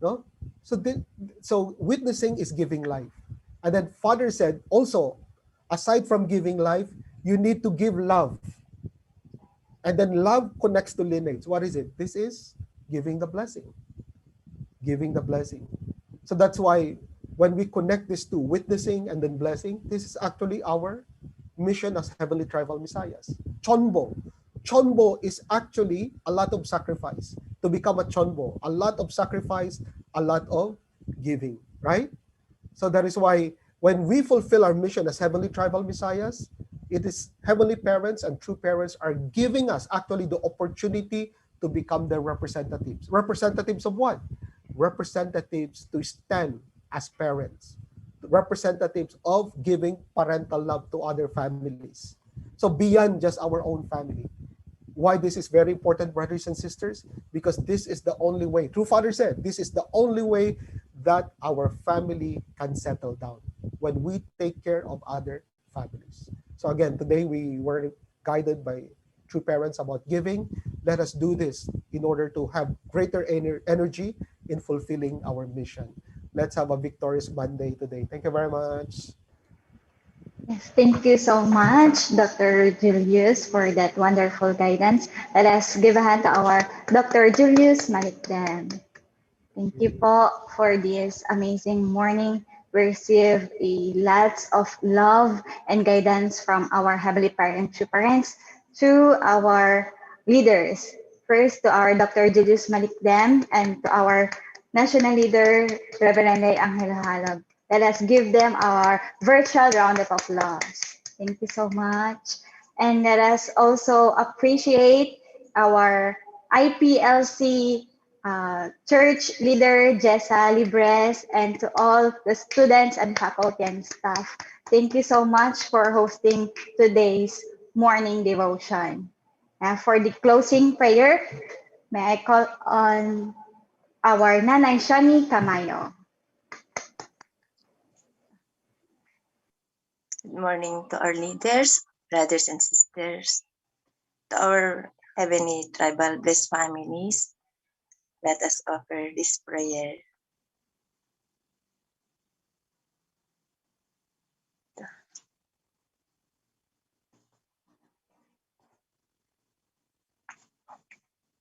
No? So witnessing is giving life. And then Father said, also, aside from giving life, you need to give love. And then love connects to lineage. What is it? This is giving the blessing. Giving the blessing. So that's why when we connect these two, witnessing and then blessing, this is actually our mission as Heavenly Tribal Messiahs. Chonbo. Chonbo is actually a lot of sacrifice. To become a chonbo, a lot of sacrifice, a lot of giving, right? So that is why when we fulfill our mission as Heavenly Tribal Messiahs, it is Heavenly Parents and true parents are giving us actually the opportunity to become their representatives. Representatives of what? Representatives to stand as parents. Representatives of giving parental love to other families. So beyond just our own family. Why this is very important, brothers and sisters? Because this is the only way. True Father said, this is the only way that our family can settle down when we take care of other families. So again, today we were guided by true parents about giving. Let us do this in order to have greater energy in fulfilling our mission. Let's have a victorious Monday today. Thank you very much. Yes, thank you so much, Dr. Julius, for that wonderful guidance. Let us give a hand to our Dr. Julius Malikdan. Thank you po for this amazing morning. We received a lots of love and guidance from our Heavenly Parents to our leaders. First, to our Dr. Julius Malikdan and to our national leader, Reverend Angel Halab. Let us give them our virtual round of applause. Thank you so much. And let us also appreciate our IPLC church leader, Jessa Libres, and to all the students and faculty and staff. Thank you so much for hosting today's morning devotion. For the closing prayer, may I call on our Nanay Shani Camayo. Good morning to our leaders, brothers and sisters, to our Heavenly Tribal Blessed families. Let us offer this prayer.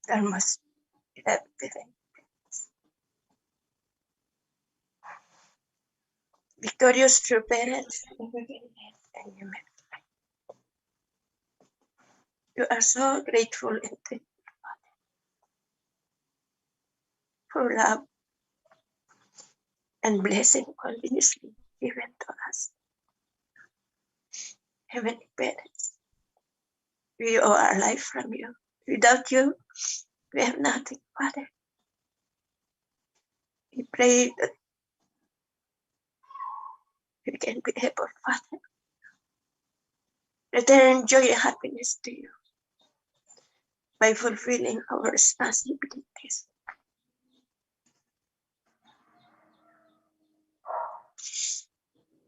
Our most beloved parents, victorious true parents, and you are so grateful and thankful for love and blessing continuously given to us. Heavenly parents, we owe our life from you. Without you, we have nothing, Father. We pray that we can be able, Father, return joy and happiness to you by fulfilling our responsibilities.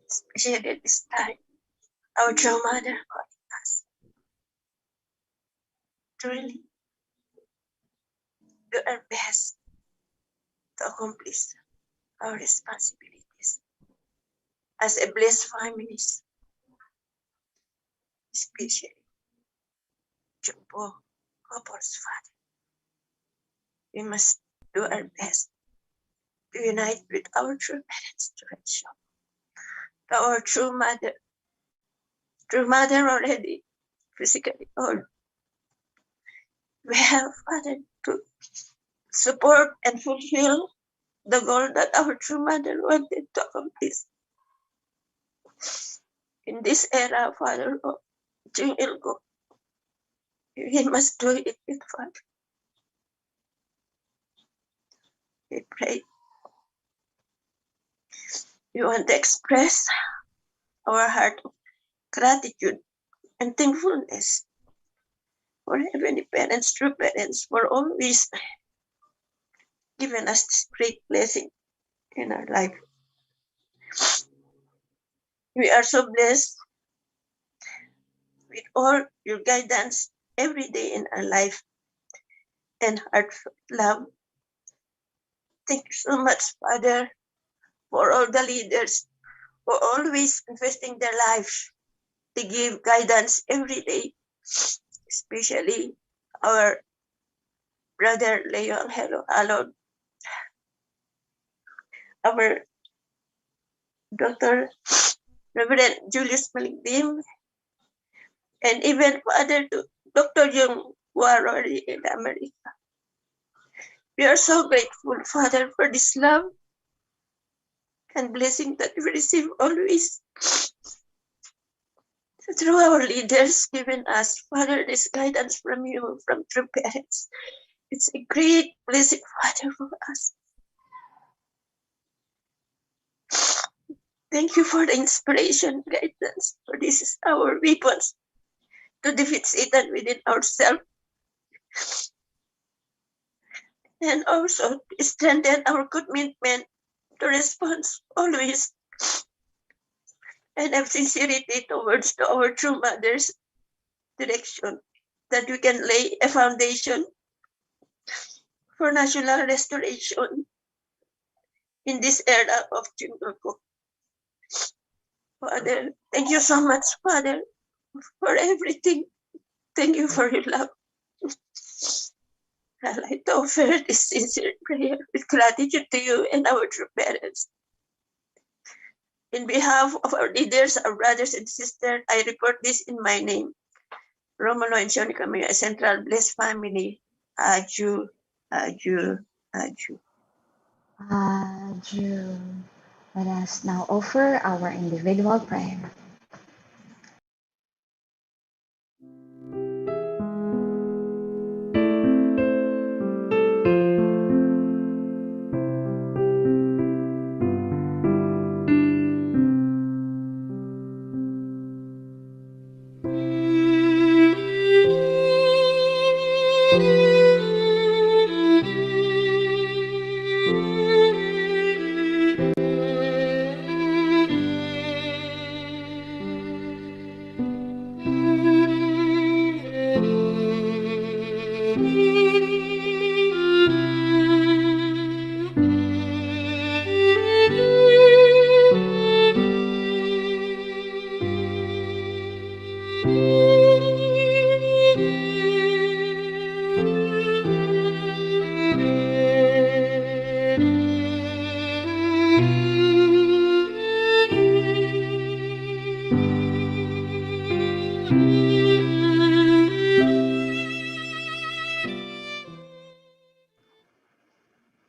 Especially at this time, our true mother calling us to really do our best to accomplish our responsibilities as a blessed families, especially Jumbo couples, Father. We must do our best to unite with our true parents to ensure that our true mother already physically old. We have, Father, to support and fulfill the goal that our true mother wanted to accomplish. In this era, Father, of Jingle, we must do it with Father. We pray we want to express our heart of gratitude and thankfulness for Heavenly Parents, true parents, for always giving us this great blessing in our life. We are so blessed with all your guidance every day in our life and heartfelt love. Thank you so much, Father, for all the leaders who are always investing their lives to give guidance every day, especially our brother Leo Angelo Alon, our Dr. Reverend Julius Maligdim, and even Father Dr. Jung Warori in America. We are so grateful, Father, for this love and blessing that we receive always through our leaders giving us, Father, this guidance from you, from true parents. It's a great blessing, Father, for us. Thank you for the inspiration, guidance, for this is our weapons to defeat Satan within ourselves and also to strengthen our commitment to respond always and have sincerity towards our true mother's direction, that we can lay a foundation for national restoration in this era of Chingalco. Father, thank you so much, Father, for everything. Thank you for your love. I'd like to offer this sincere prayer with gratitude to you and our true parents. In behalf of our leaders, our brothers and sisters, I report this in my name. Romulo and Sean Camilla, Central Blessed Family. Aju, aju, aju. Aju. Let us now offer our individual prayer.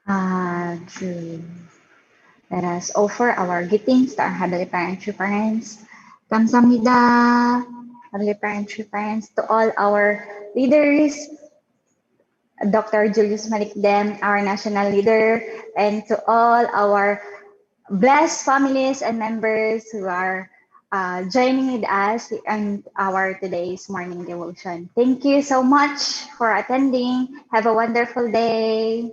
Aju. Let us offer our greetings to our Heavenly Parent, true parents. Kamsahamnida, Heavenly Parent, true parents, to all our leaders, Dr. Julius Malikdem, our national leader, and to all our blessed families and members who are joining with us in our today's morning devotion. Thank you so much for attending. Have a wonderful day.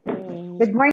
Good morning.